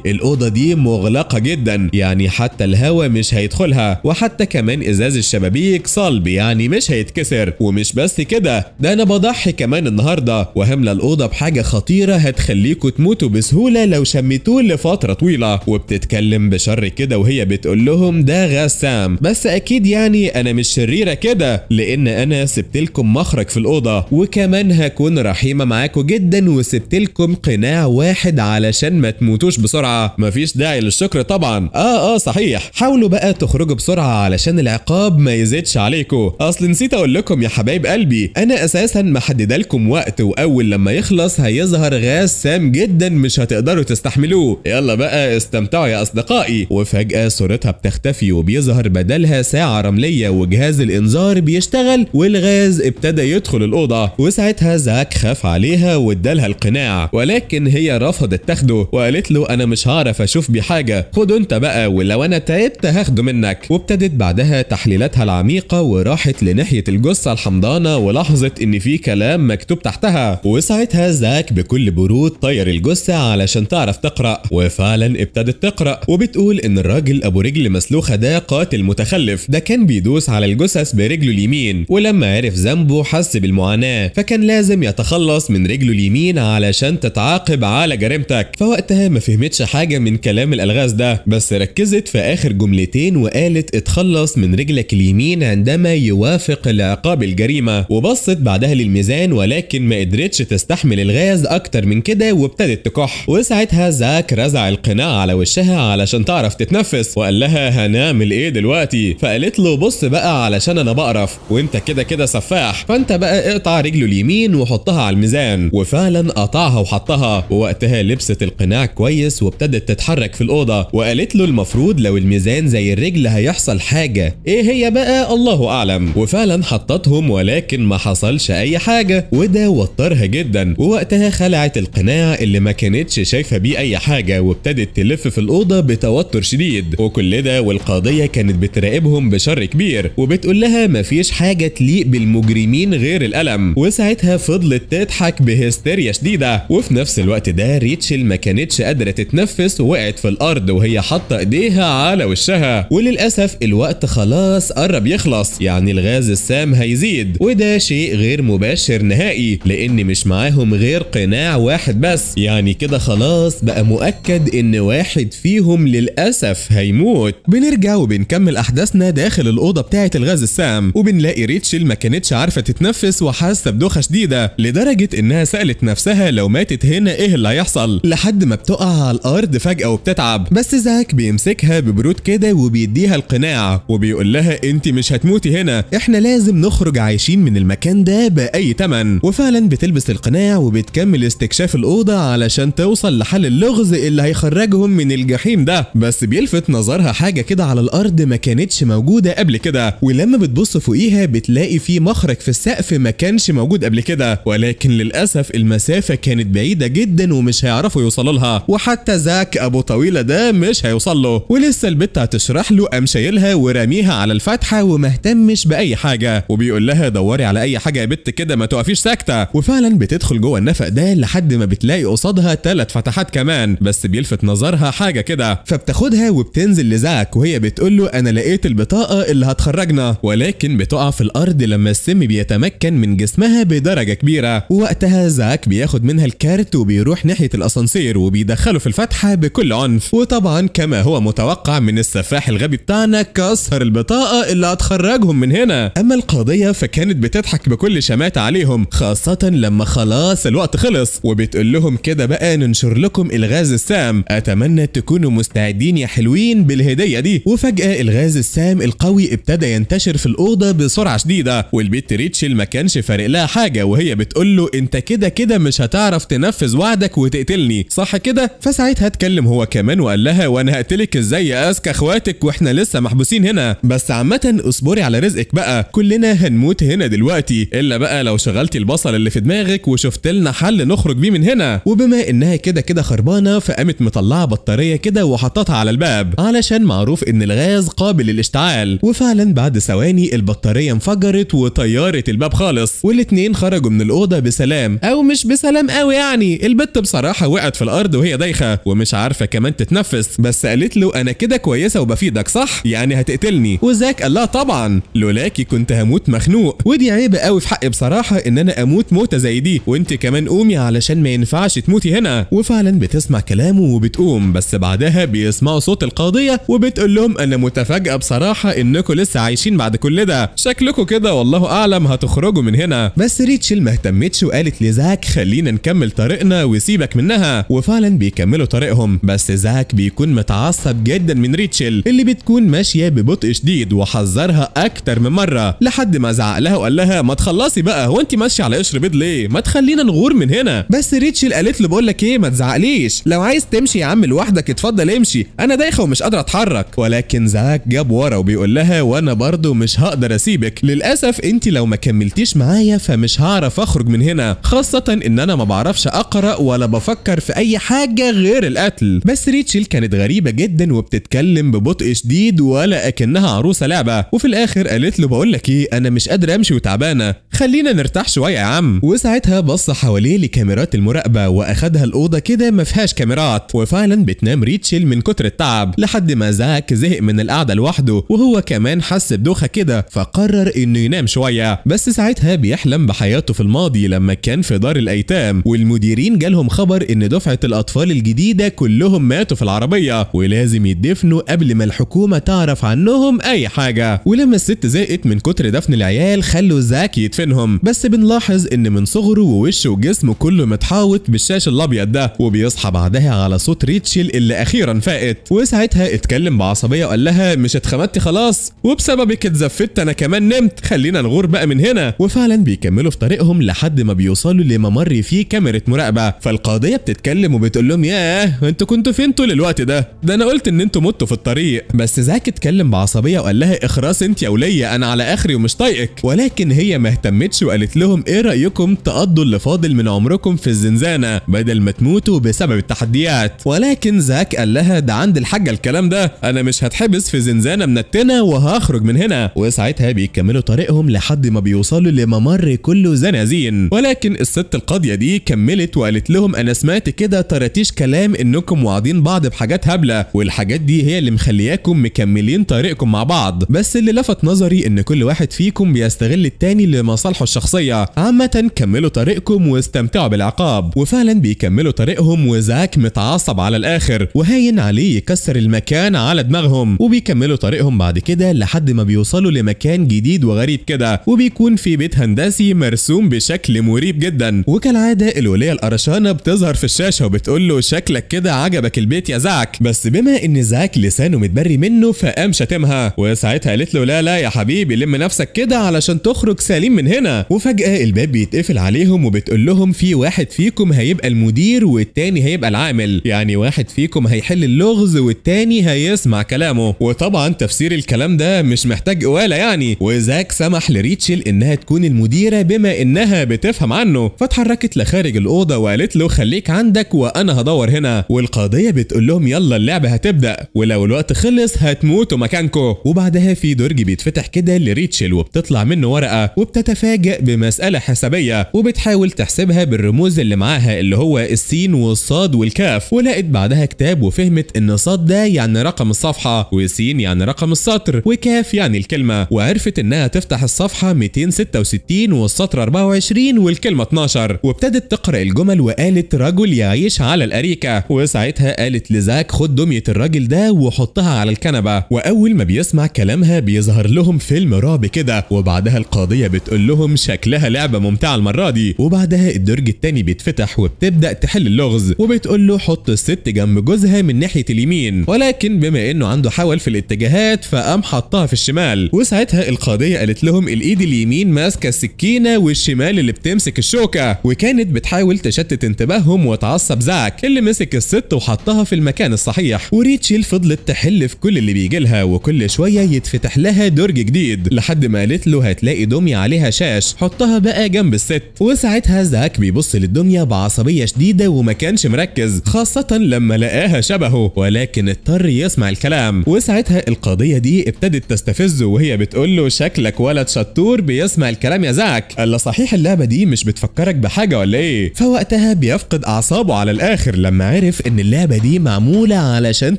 الاوضه دي مغلقه جدا، يعني حتى الهوا مش هيدخلها، وحتى كمان ازاز الشبابيك صلب يعني مش هيتكسر. ومش بس كده، ده انا بضحي كمان النهارده وهملى الاوضه بحاجه خطيره هتخليكوا تموتوا بسهوله لو شميتوه لفتره طويله. وبتتكلم بشر كده وهي بتقول لهم ده غاز سام، بس اكيد يعني انا مش شريره كده لان انا سبت لكم مخرج في الاوضه وكمان هكون رحيمه معاكم جدا وسبت لكم قناع واحد علشان ما تموتوش بسرعه. مفيش داعي للشكر طبعا. صحيح، حاولوا بقى تخرجوا بسرعه علشان العقاب ما يزيدش عليكم. اصل نسيت اقول لكم يا حبايب قلبي انا اساسا محدده لكم وقت، واول لما يخلص هيظهر غاز سام جدا مش هتقدروا تستحملوه. يلا بقى استمتعوا يا اصدقائي. وفجاه صورتها بتختفي وبيظهر بدلها ساعه رمليه وجهاز الانذار بيشتغل والغاز ابتدى يدخل الاوضه. وساعتها زاك خاف عليها وادالها القناع ولكن هي رفضت تاخده وقالت له انا مش هعرف اشوف بيه حاجه، خده انت بقى ولو انا تعبت هاخده منك. وابتدت بعدها تحليلاتها العميقه وراحت لناحيه الجثه الحمضانه ولاحظت ان في كلام مكتوب تحتها. وساعتها زاك بكل برود طير الجثه علشان تعرف تقرا، وفعلا ابتدت تقرا وبتقول ان الراجل ابو رجل مسلوخه ده قاتل متخلف، ده كان بيدوس على الجثث برجله اليمين ولما عرف ذنبه حس بالمعاناه فكان لازم يتخلص من رجله اليمين علشان تتعاقب على جريمتك. فوقتها ما فهمتش حاجه من كلام الالغاز ده بس ركزت في اخر جملتين وقالت اتخلص من رجلك اليمين عندما يوافق العقاب الجريمه. وبصت بعدها للميزان ولكن ما قدرتش تستحمل الغاز اكتر من كده وابتدت تكح. وساعتها زاك رزع القناع على وشها علشان تعرف تتنفس وقال لها هنعمل ايه دلوقتي؟ فقالت له بص بقى علشان انا بقرف وانت كده كده سفاح، فانت بقى اقطع رجله اليمين وحطها على الميزان. وفعلا قطعها وحطها ووقتها لبست القناع كويس وابتدت تتحرك في الاوضه وقالت له المفروض لو الميزان زي الرجل هيحصل حاجه، ايه هي بقى الله اعلم. وفعلا حطتهم ولكن ما حصلش اي حاجه وده وترها جدا. ووقتها خلعت القناع اللي ما كانتش شايفه بيه اي حاجه وابتدت تلف في الاوضه بتوتر شديد. وكل ده والقاضيه كانت بتراقبهم بشر كبير وبتقول لها مفيش حاجه تليق بالمجرمين غير الالم. وساعتها فضلت تضحك بهستيريا شديده. وفي نفس الوقت ده ريتشل ما كانتش قادره تتنفس ووقعت في الارض وهي حاطه ايديها على وشها. وللاسف الوقت خلاص قرب يخلص، يعني الغاز السام هيزيد وده شيء غير مباشر نهائي لان مش معاهم غير قناع واحد بس، يعني كده خلاص بقى مؤكد ان واحد فيهم للاسف هيموت. بنرجع وبنكمل احداثنا داخل الاوضه بتاعه الغاز السام وبنلاقي ريتشل ما كانتش عارفه تتنفس وحاسه بدوخه شديده لدرجه انها سالت نفسها لو ماتت هنا ايه اللي هيحصل، لحد ما بتقع على الارض فجاه وبتتعب. بس زاك بيمسكها ببرود كده وبيديها القناع وبيقول لها انت مش هتموتي هنا، احنا لازم نخرج عايشين من المكان ده باي تمن. وفعلا بتلبس القناع وبتكمل استكشاف الاوضه علشان توصل لحل اللغز اللي هيخرجهم من الجحيم ده. بس بيلفت نظرها حاجه كده على الارض ما كانتش موجوده قبل كده، ولما بتبص فوقيها بتلاقي في مخرج في السقف ما كانش موجود قبل كده، ولكن للاسف المسافه كانت بعيده جدا ومش هيعرفوا يوصلوا لها، وحتى زاك ابو طويله ده مش هيوصل له. ولسه البت هتشرح له قام شايلها وراميها على الفتحه ومهتمش باي حاجه وبيقول لها دوري على اي حاجه يا بت كده ما توقفيش ساكته. وفعلا بتدخل جوه النفق ده لحد ما بتلاقي قصادها 3 فتحات كمان، بس بيلفت نظرها حاجه كده فبتاخدها وبتنزل لزاك وهي بتقول له انا لقيت البطاقه اللي هتخرجنا، ولكن بتقع في الارض لما السم بيتمكن من جسمها بدرجه كبيره. ووقتها زاك بياخد منها الكارت وبيروح ناحيه الاسانسير وبيدخله في الفتحه بكل عنف، وطبعا كما هو متوقع من السفاح الغبي بتاعنا كسر البطاقه اللي هتخرجهم من هنا. اما القاضيه فكانت بتضحك بكل شماتة عليهم خاصه لما خلاص الوقت خلص وبتقول لهم كده بقى ننشر لكم الغاز السام، اتمنى تكونوا مستعدين يا حلوين بالهديه دي. وفجاه الغاز السام القوي ابتدى ينتشر في الاوضه بسرعه شديده والبيت ريتشل ما كانش فارق لها حاجه وهي بتقول له انت كده كده مش هتعرف تنفذ وعدك وتقتلني صح كده؟ فساعتها اتكلم هو كمان وقال لها وانا هقتلك ازاي يا اذكى اخواتك واحنا لسه محبوسين هنا، بس عامه اصبري على رزقك بقى، كلنا هنموت هنا دلوقتي الا بقى لو شغلتي البصل اللي في دماغك وشفت لنا حل نخرج بيه من هنا. وبما انها كده كده خربانه فقامت مطلعه بطاريه كده وحطتها على الباب علشان معروف ان الغاز قابل للاشتعال، وفعلا بعد ثواني البطاريه انفجرت وطيرت الباب خالص، والاتنين خرجوا من الاوضه بسلام، او مش بسلام قوي يعني، البت بصراحه وقعت في الارض وهي دايخه ومش عارفه كمان تتنفس، بس قالت له انا كده كويسه وبفيدك صح؟ يعني هتقتلني؟ وزاك قال لها طبعا لولاكي كنت هموت مخنوق، ودي عيبه قوي في حقي بصراحه ان انا اموت موته زي دي، وانت كمان قومي علشان ما ينفعش تموتي هنا. وفعلا بتسمع كلامه وبتقوم، بس بعدها بيسمعوا صوت القاضيه وبتقول لهم انا متفاجئه بصراحه انكم لسه عايشين بعد كل ده، شكلكم كده والله اعلم هتخرجوا من هنا. بس ريتشل ما اهتمتش وقالت لزاك خلينا نكمل طريقنا وسيبك منها، وفعلا بيكملوا طريقهم، بس زاك بيكون متعصب جدا من ريتشل اللي بتكون ماشيه ببطء شديد، وحذرها اكتر من مره لحد ما زعق لها وقال لها ما تخلصي بقى، هو انت ماشيه على قشر بيض ليه؟ ما تخلينا نغور من هنا. بس ريتشل قالت له بقول لك ايه ما تزعقليش، لو عايز تمشي يا عم لوحدك اتفضل امشي، انا دايخه ومش قادره اتحرك. ولكن زاك جاب ورا وبيقول لها وانا برضو مش هقدر اسيبك، للاسف انت لو ما كملتيش معايا فمش هعرف اخرج من هنا، خاصه ان انا ما بعرفش اقرا ولا بفكر في اي حاجه غير القتل. بس ريتشل كانت غريبه جدا وبتتكلم ببطء شديد ولا اكنها عروسه لعبه، وفي الاخر قالت له بقول لك ايه انا مش قادره امشي وتعبانه، خلينا نرتاح شويه يا عم. وساعتها بص حواليه لكاميرات المراقبه واخدها الاوضه كده ما فيهاش كاميرات، وفعلا بتنام ريتشل من كتر التعب لحد ما زاك زهق من القعده لوحده، وهو كمان حس بدوخه كده فقرر انه ينام شويه. بس ساعتها بيحلم بحياته في الماضي لما كان في دار الايتام، والمديرين جالهم خبر ان دفعه الاطفال الجديده كلهم ماتوا في العربيه ولازم يدفنوا قبل ما الحكومه تعرف عنهم اي حاجه. ولما الست زهقت من كتر دفن العيال خلوا زاك يدفنهم، بس بنلاحظ ان من صغره ووشه وجسمه كله متحاوط بالشاش الابيض ده، وبيصحى بعدها على صوت ريتشل اللي اخيرا فاقت، وساعتها اتكلم بعصبيه وقال لها مش اتخمدتي خلاص؟ وبسببك اتزفت انا كمان نمت، خلينا نغور بقى من هنا. وفعلا بيكملوا في طريقهم لحد ما بيوصلوا لممر فيه كاميرا مراقبه، فالقاضيه بتتكلم وبتقول لهم ياه انتوا كنتوا فين طول الوقت ده انا قلت ان انتوا متوا في الطريق. بس زاك اتكلم بعصبيه وقال لها اخراس انت يا وليه انا على اخري ومش طايقك، ولكن هي ما اهتمتش وقالت لهم ايه رايكم تقضوا اللي فاضل من عمركم في الزنزانه بدل ما تموتوا بسبب التحديات. ولكن زاك قال لها ده عند الحاجه الكلام ده، انا مش هتحبس في زنزانه منتنه وهخرج من هنا. وساعتها بيكملوا طريقهم لحد ما بيوصلوا لممر كله زنازين، ولكن الست القاضيه دي كملت وقالت لهم انا سمعت كده طرطيش كلام انكم واعدين بعض بحاجات هبله، والحاجات دي هي اللي مخلياكم مكملين طريقكم مع بعض، بس اللي لفت نظري ان كل واحد فيكم بيستغل التاني لمصالحه الشخصيه. عامه كملوا طريقكم واستمتعوا بالعقاب. وفعلا بيكملوا طريقهم وزاك متعصب على الاخر وهاين عليه يكسر المكان على دماغهم، وبيكملوا طريقهم بعد كده لحد ما بيوصلوا لمكان جديد وغريب كده، وبيكون في بيت هندسي مرسوم بشكل مريب جدا، وكالعاده الوليه القرشانه بتظهر في الشاشه وبتقول له شكلك كده عجبك البيت يا زاك، بس بما ان زاك لسانه متبري منه فقام شتمها، وساعتها قالت له لا يا حبيبي لم نفسك كده علشان تخرج سليم من هنا. وفجاه الباب بيتقفل عليهم وبتقول لهم في واحد فيكم هيبقى المدير والتاني هيبقى العامل، يعني واحد فيكم هيحل اللغز والتاني هيسمع كلامه. وطبعا تفسير الكلام ده مش محتاج قواله يعني، وزاك سمح لريتشل انها تكون المديره بما انها بتفهم عنه، فاتحركت لخارج الاوضه وقالت له خليك عندك وانا هدور هنا. والقاضيه بتقول لهم يلا اللعبه هتبدا ولو الوقت خلص هتموتوا مكانكم. وبعدها في درج بيتفتح كده لريتشل وبتطلع منه ورقه وبتتفاجئ بمساله حسابيه وبتحاول تحسبها بالرموز اللي معاها اللي هو السين والصاد والكاف، ولقت بعدها كتاب وفهمت ان صاد ده يعني رقم الصفحه وسين يعني رقم السطر وكاف يعني الكلمه، وعرفت انها تفتح الصفحه 266 والسطر 24 والكلمه 12، وابتدت تقرا الجمل وقالت رجل يعيش على الاريكه. وساعتها قالت لزاك خد دميه الراجل ده وحطها على الكنبه، واول ما بيسمع كلامها بيظهر لهم فيلم رعب كده، وبعدها القاضيه بتقول لهم شكلها لعبة ممتعة المرة دي. وبعدها الدرج التاني بيتفتح وبتبدأ تحل اللغز، وبتقول له حط الست جنب جوزها من ناحية اليمين، ولكن بما انه عنده حول في الاتجاهات فقام حطها في الشمال. وساعتها القاضية قالت لهم الايد اليمين ماسكة السكينة والشمال اللي بتمسك الشوكة، وكانت بتحاول تشتت انتباههم وتعصب زاك اللي مسك الست وحطها في المكان الصحيح. وريتشل فضلت تحل في كل اللي بيجي لها، وكل شوية يتفتح لها درج جديد لحد ما قالت له هتلاقي دمية عليها شاش، حطها بقى جنب الست. وساعتها زاك بيبص للدمية بعصبية شديدة وما كانش مركز، خاصة لما لقاها شبهه، ولكن اضطر يسمع الكلام. وساعتها القاضية دي ابتدت تستفزه وهي بتقول له شكلك ولد شطور بيسمع الكلام يا زاك، الا صحيح اللعبة دي مش بتفكرك بحاجة ولا ايه؟ فوقتها بيفقد اعصابه على الاخر لما عرف ان اللعبة دي معمولة علشان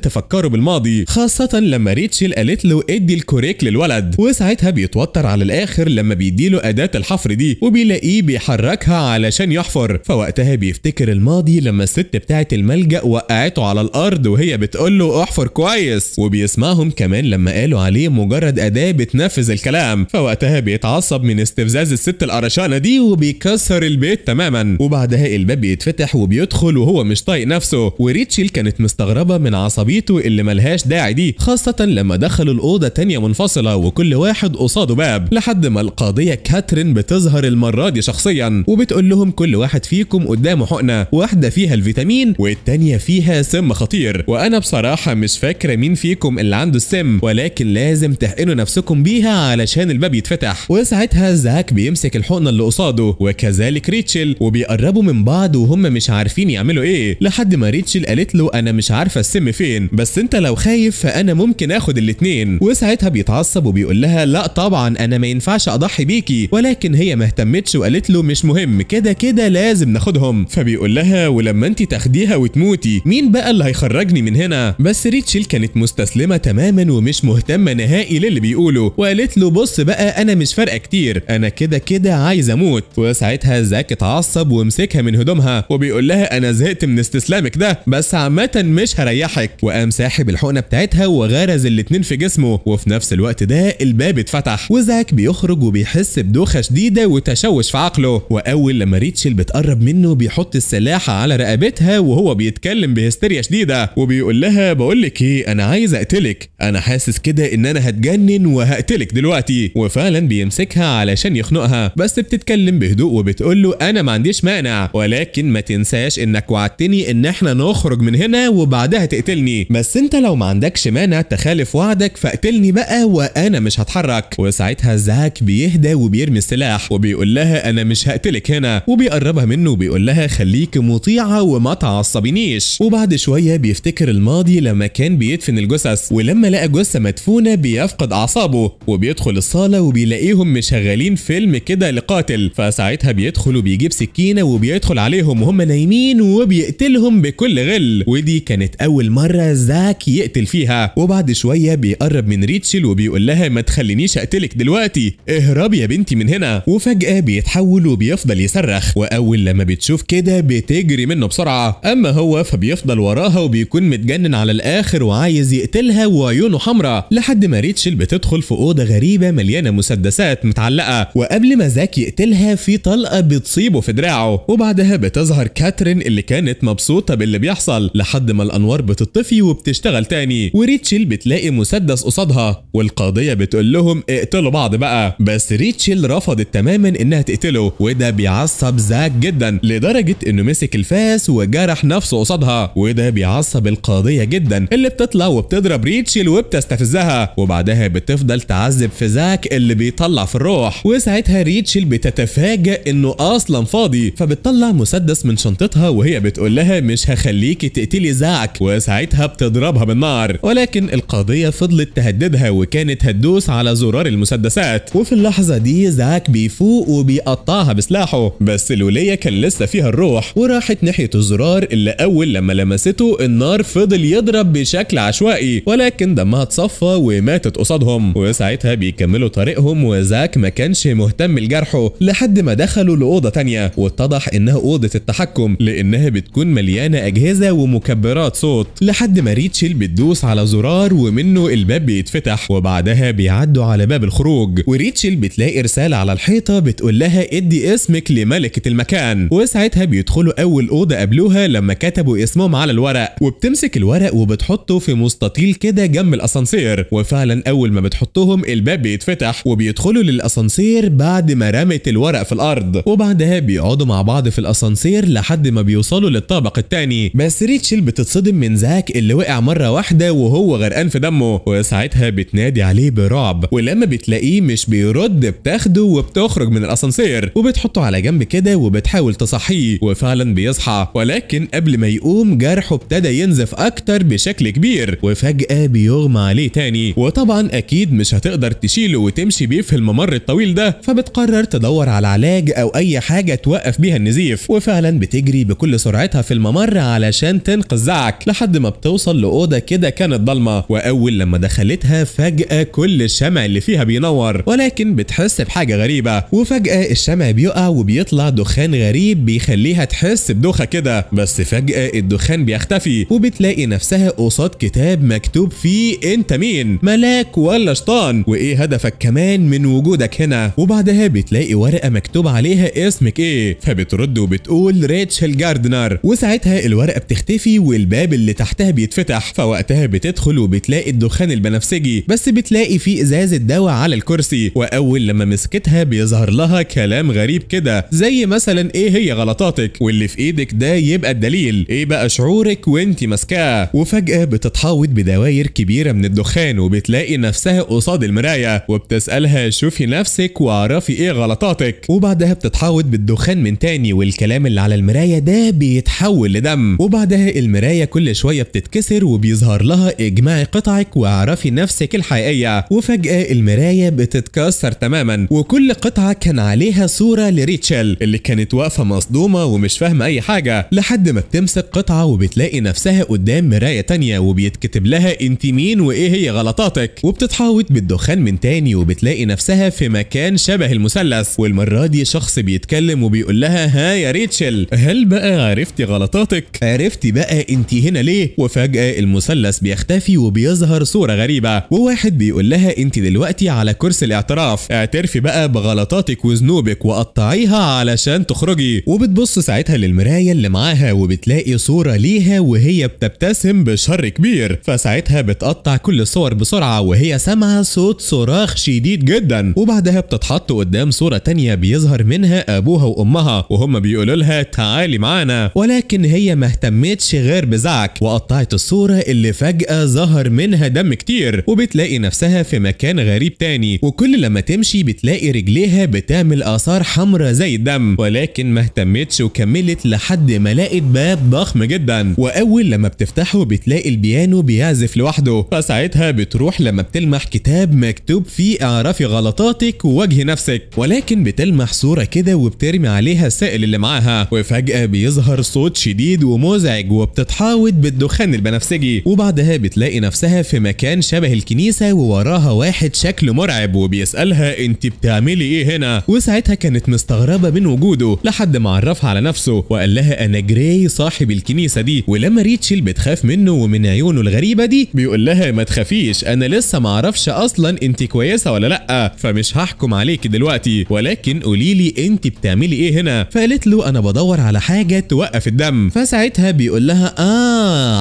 تفكره بالماضي، خاصة لما ريتشل قالت له ادي الكوريك للولد. وساعتها بيتوتر على الاخر لما بيديله اداة الحفر دي وبيلاقيه بيحركها علشان يحفر. فوقتها بيفتكر الماضي لما الست بتاعة الملجأ وقعته على الارض وهي بتقول له احفر كويس، وبيسمعهم كمان لما قالوا عليه مجرد اداة بتنفذ الكلام. فوقتها بيتعصب من استفزاز الست القرشانة دي وبيكسر البيت تماما. وبعدها الباب بيتفتح وبيدخل وهو مش طايق نفسه، وريتشل كانت مستغربة من عصبيته اللي ملهاش داعي دي، خاصة لما دخلوا الأوضة تانية منفصلة وكل واحد قصاده باب، لحد ما القاضية كاترين بتظهر المرة دي شخصيا وبتقول لهم كل واحد فيكم قدامه حقنة، واحدة فيها الفيتامين والتانية فيها سم خطير، وأنا بصراحة مش فاكرة مين فيكم اللي عنده السم، ولكن لازم تحقنوا نفسكم بيها علشان الباب يتفتح. وساعتها زاك بيمسك الحقنة اللي قصاده وكذلك ريتشل، وبيقربوا من بعض وهم مش عارفين يعملوا ايه، لحد ما ريتشل قالت له انا مش عارفة السم فين، بس انت لو خايف فانا ممكن اخد الاتنين. وساعتها بيتعصب وبيقول لها لا طبعا انا ما ينفعش اضحي بيكي، ولكن هي ما اهتمتش وقالت له مش مهم كده كده لازم ناخدهم. فبيقول لها ولما انت تاخديها وتموتي مين بقى اللي هيخرجني من هنا؟ بس ريتشل كانت مستسلمة تماما ومش مهتمة نهائي للي بيقوله، وقالت له بص بقى انا مش فارقة كتير، انا كده كده عايز اموت. وساعتها زاك اتعصب ومسكها من هدومها وبيقول لها انا زهقت من استسلامك ده، بس عامة مش هريحك، وقام ساحب الحقنة بتاعتها وغرز الاتنين في جسمه. وفي نفس الوقت ده الباب اتفتح وزاك بيخرج وبيحس بدوخة شديدة وتشوش في عقله، واول لما ريتشل بتقرب منه بيحط السلاح على رقبتها وهو بيتكلم بهستيريا شديدة وبيقول لها بقول لك ايه انا عايز اقتلك، انا حاسس كده ان انا هتجنن وهقتلك دلوقتي. وفعلا بيمسكها علشان يخنقها، بس بتتكلم بهدوء وبتقول له انا ما عنديش مانع، ولكن ما تنساش انك وعدتني ان احنا نخرج من هنا وبعدها تقتلني، بس انت لو ما عندكش مانع تخالف وعدك فاقتلني بقى وانا مش هتحرك. وساعتها زاك بيهدى وبيرمي السلاح وبيقول لها انا مش هقتلك هنا، وبيقربها منه وبيقول لها خليك مطيعة وما تعصبينيش. وبعد شوية بيفتكر الماضي لما كان بيدفن الجثث، ولما لقى جثة مدفونة بيفقد اعصابه وبيدخل الصالة وبيلاقيهم مشغلين فيلم كده لقاتل. فساعتها بيدخل وبيجيب سكينة وبيدخل عليهم وهم نايمين وبيقتلهم بكل غل، ودي كانت اول مرة زاك يقتل فيها. وبعد شوية بيقرب من ريتشل وبيقول لها ما تخلينيش اقتلك دلوقتي، اهربي يا بنتي من هنا. وفجأة بيتحول وبيفضل يصرخ، واول لما بتشوف كده بتجري منه بسرعة، اما هو فبيفضل وراها وبيكون متجنن على الاخر وعايز يقتلها وعيونه حمراء، لحد ما ريتشل بتدخل في اوضة غريبة مليانة مسدسات متعلقة، وقبل ما زاك يقتلها في طلقة بتصيبه في دراعه. وبعدها بتظهر كاترين اللي كانت مبسوطة باللي بيحصل لحد ما الانوار بتطفي وبتشتغل تاني، وريتشل بتلاقي مسدس قصادها والقاضية بتقول لهم اقتلوا بعض بقى، بس ريتشل رفضت تماما انها تقتله، وده بيعصب زاك جدا لدرجة انه مسك الفاس وجرح نفسه قصادها، وده بيعصب القاضية جدا اللي بتطلع وبتضرب ريتشل وبتستفزها، وبعدها بتفضل تعذب في زاك اللي بيطلع في الروح. وساعتها ريتشل بتتفاجأ انه اصلا فاضي، فبتطلع مسدس من شنطتها وهي بتقول لها مش هخليكي تقتلي زاك، وساعتها بتضربها بالنار، ولكن القاضية فضلت تهددها وكانت هتدوس على زرار المسدسات. وفي اللحظة دي زاك بيفوق وبيقطعها بسلاحه، بس لولية كان لسه فيها الروح وراحت ناحية الزرار اللي اول لما لمسته النار فضل يضرب بشكل عشوائي، ولكن دمها اتصفى وماتت قصادهم. وساعتها بيكملوا طريقهم وزاك ما كانش مهتم لجرحه لحد ما دخلوا لأوضة تانية واتضح انها أوضة التحكم لانها بتكون مليانة اجهزة ومكبرات صوت، لحد ما ريتشل بتدوس على زرار ومنه الباب بيتفتح، وبعدها بيعدوا على باب الخروج وريتشل بتلاقي رسالة رسالة على الحيطة بتقول لها ادي اسمك لملكة المكان. وساعتها بيدخلوا أول أوضة قابلوها لما كتبوا اسمهم على الورق، وبتمسك الورق وبتحطه في مستطيل كده جنب الأسانسير، وفعلا أول ما بتحطهم الباب بيتفتح وبيدخلوا للأسانسير بعد ما رمت الورق في الأرض. وبعدها بيقعدوا مع بعض في الأسانسير لحد ما بيوصلوا للطابق التاني، بس ريتشل بتتصدم من زاك اللي وقع مرة واحدة وهو غرقان في دمه، وساعتها بتنادي عليه برعب، ولما بتلاقيه مش بيرد بتاخده وبتخرج من الأسانسير وبتحطه على جنب كده وبتحاول تصحيه، وفعلا بيصحى، ولكن قبل ما يقوم جرحه ابتدى ينزف أكتر بشكل كبير، وفجأة بيغمى عليه تاني. وطبعا أكيد مش هتقدر تشيله وتمشي بيه في الممر الطويل ده، فبتقرر تدور على علاج أو أي حاجة توقف بيها النزيف، وفعلا بتجري بكل سرعتها في الممر علشان تنقذ زاك لحد ما بتوصل لأوضة كده كانت ضلمة. وأول لما دخلتها فجأة كل الشمع اللي فيها بينور، ولكن بتحس بحاجة غريبة، وفجأة الشمع بيقع وبيطلع دخان غريب بيخليها تحس بدوخة كده، بس فجأة الدخان بيختفي وبتلاقي نفسها قصاد كتاب مكتوب فيه انت مين، ملاك ولا شيطان، وايه هدفك كمان من وجودك هنا. وبعدها بتلاقي ورقة مكتوب عليها اسمك ايه، فبترد وبتقول ريتشل جاردنر، وساعتها الورقة بتختفي والباب اللي تحتها بيتفتح، فوقتها بتدخل وبتلاقي الدخان البنفسجي، بس بتلاقي فيه ازازة دواء على الكرسي، واول لما مسكتها بيظهر لها كلام غريب كده زي مثلا ايه هي غلطاتك، واللي في ايدك ده يبقى الدليل، ايه بقى شعورك وانتي ماسكاه. وفجأة بتتحوط بدواير كبيرة من الدخان وبتلاقي نفسها قصاد المراية وبتسألها شوفي نفسك واعرفي ايه غلطاتك، وبعدها بتتحوط بالدخان من تاني والكلام اللي على المراية ده بيتحول لدم، وبعدها المراية كل شوية بتتكسر وبيظهر لها اجمعي قطعك واعرفي نفسك الحقيقية. وفجأة المراية بتتكسر تماما وكل قطعة كان عليها صورة لريتشل اللي كانت واقفة مصدومة ومش فاهمة اي حاجة، لحد ما بتمسك قطعة وبتلاقي نفسها قدام مراية تانية وبيتكتب لها انت مين وايه هي غلطاتك، وبتتحوط بالدخان من تاني وبتلاقي نفسها في مكان شبه المثلث، والمرة دي شخص بيتكلم وبيقول لها ها يا ريتشل هل بقى عرفتي غلطاتك؟ عرفتي بقى انت هنا ليه؟ وفجأة المثلث بيختفي وبيظهر صورة غريبة، وواحد بيقول لها انت دلوقتي على كرسي الاعتراف، اعترفي بقى بغلطاتك وذنوبك وقطعيها علشان تخرجي. وبتبص ساعتها للمراية اللي معاها وبتلاقي صورة ليها وهي بتبتسم بشر كبير، فساعتها بتقطع كل الصور بسرعة وهي سامعة صوت صراخ شديد جدا، وبعدها بتتحط قدام صورة تانية بيظهر منها ابوها وامها وهم بيقولوا لها تعالي معانا، ولكن هي ما اهتمتش غير بزاك وقطعت الصورة اللي فجأة ظهر منها دم كتير، وبتلاقي نفسها في مكان غريب تاني، وكل لما تمشي بتلاقي رجليها بتعمل آثار حمراء زي الدم، ولكن ما اهتمتش وكملت لحد ما لقت باب ضخم جدا، واول لما بتفتحه بتلاقي البيانو بيعزف لوحده، فساعتها بتروح لما بتلمح كتاب مكتوب فيه اعرفي غلطاتك وواجهي نفسك، ولكن بتلمح صورة كده وبترمي عليها السائل اللي معاها، وفجأة بيظهر صوت شديد ومزعج وبتتحاوط بالدخان البنفسجي، وبعدها بتلاقي نفسها في مكان شبه الكنيسة ووراها واحد شكله مرعب وبيسألها انت بتعملي ايه هنا، وساعتها كانت مستغربة من وجوده لحد ما عرفها على نفسه وقال لها انا جراي صاحب الكنيسة دي، ولما ريتشل بتخاف منه ومن عيونه الغريبة دي بيقول لها ما تخافيش انا لسه ما اعرفش اصلا انت كويسة ولا لا، فمش هحكم عليك دلوقتي، ولكن قولي لي انت بتعملي ايه هنا. فقالت له انا بدور على حاجة توقف الدم، فساعتها بيقول لها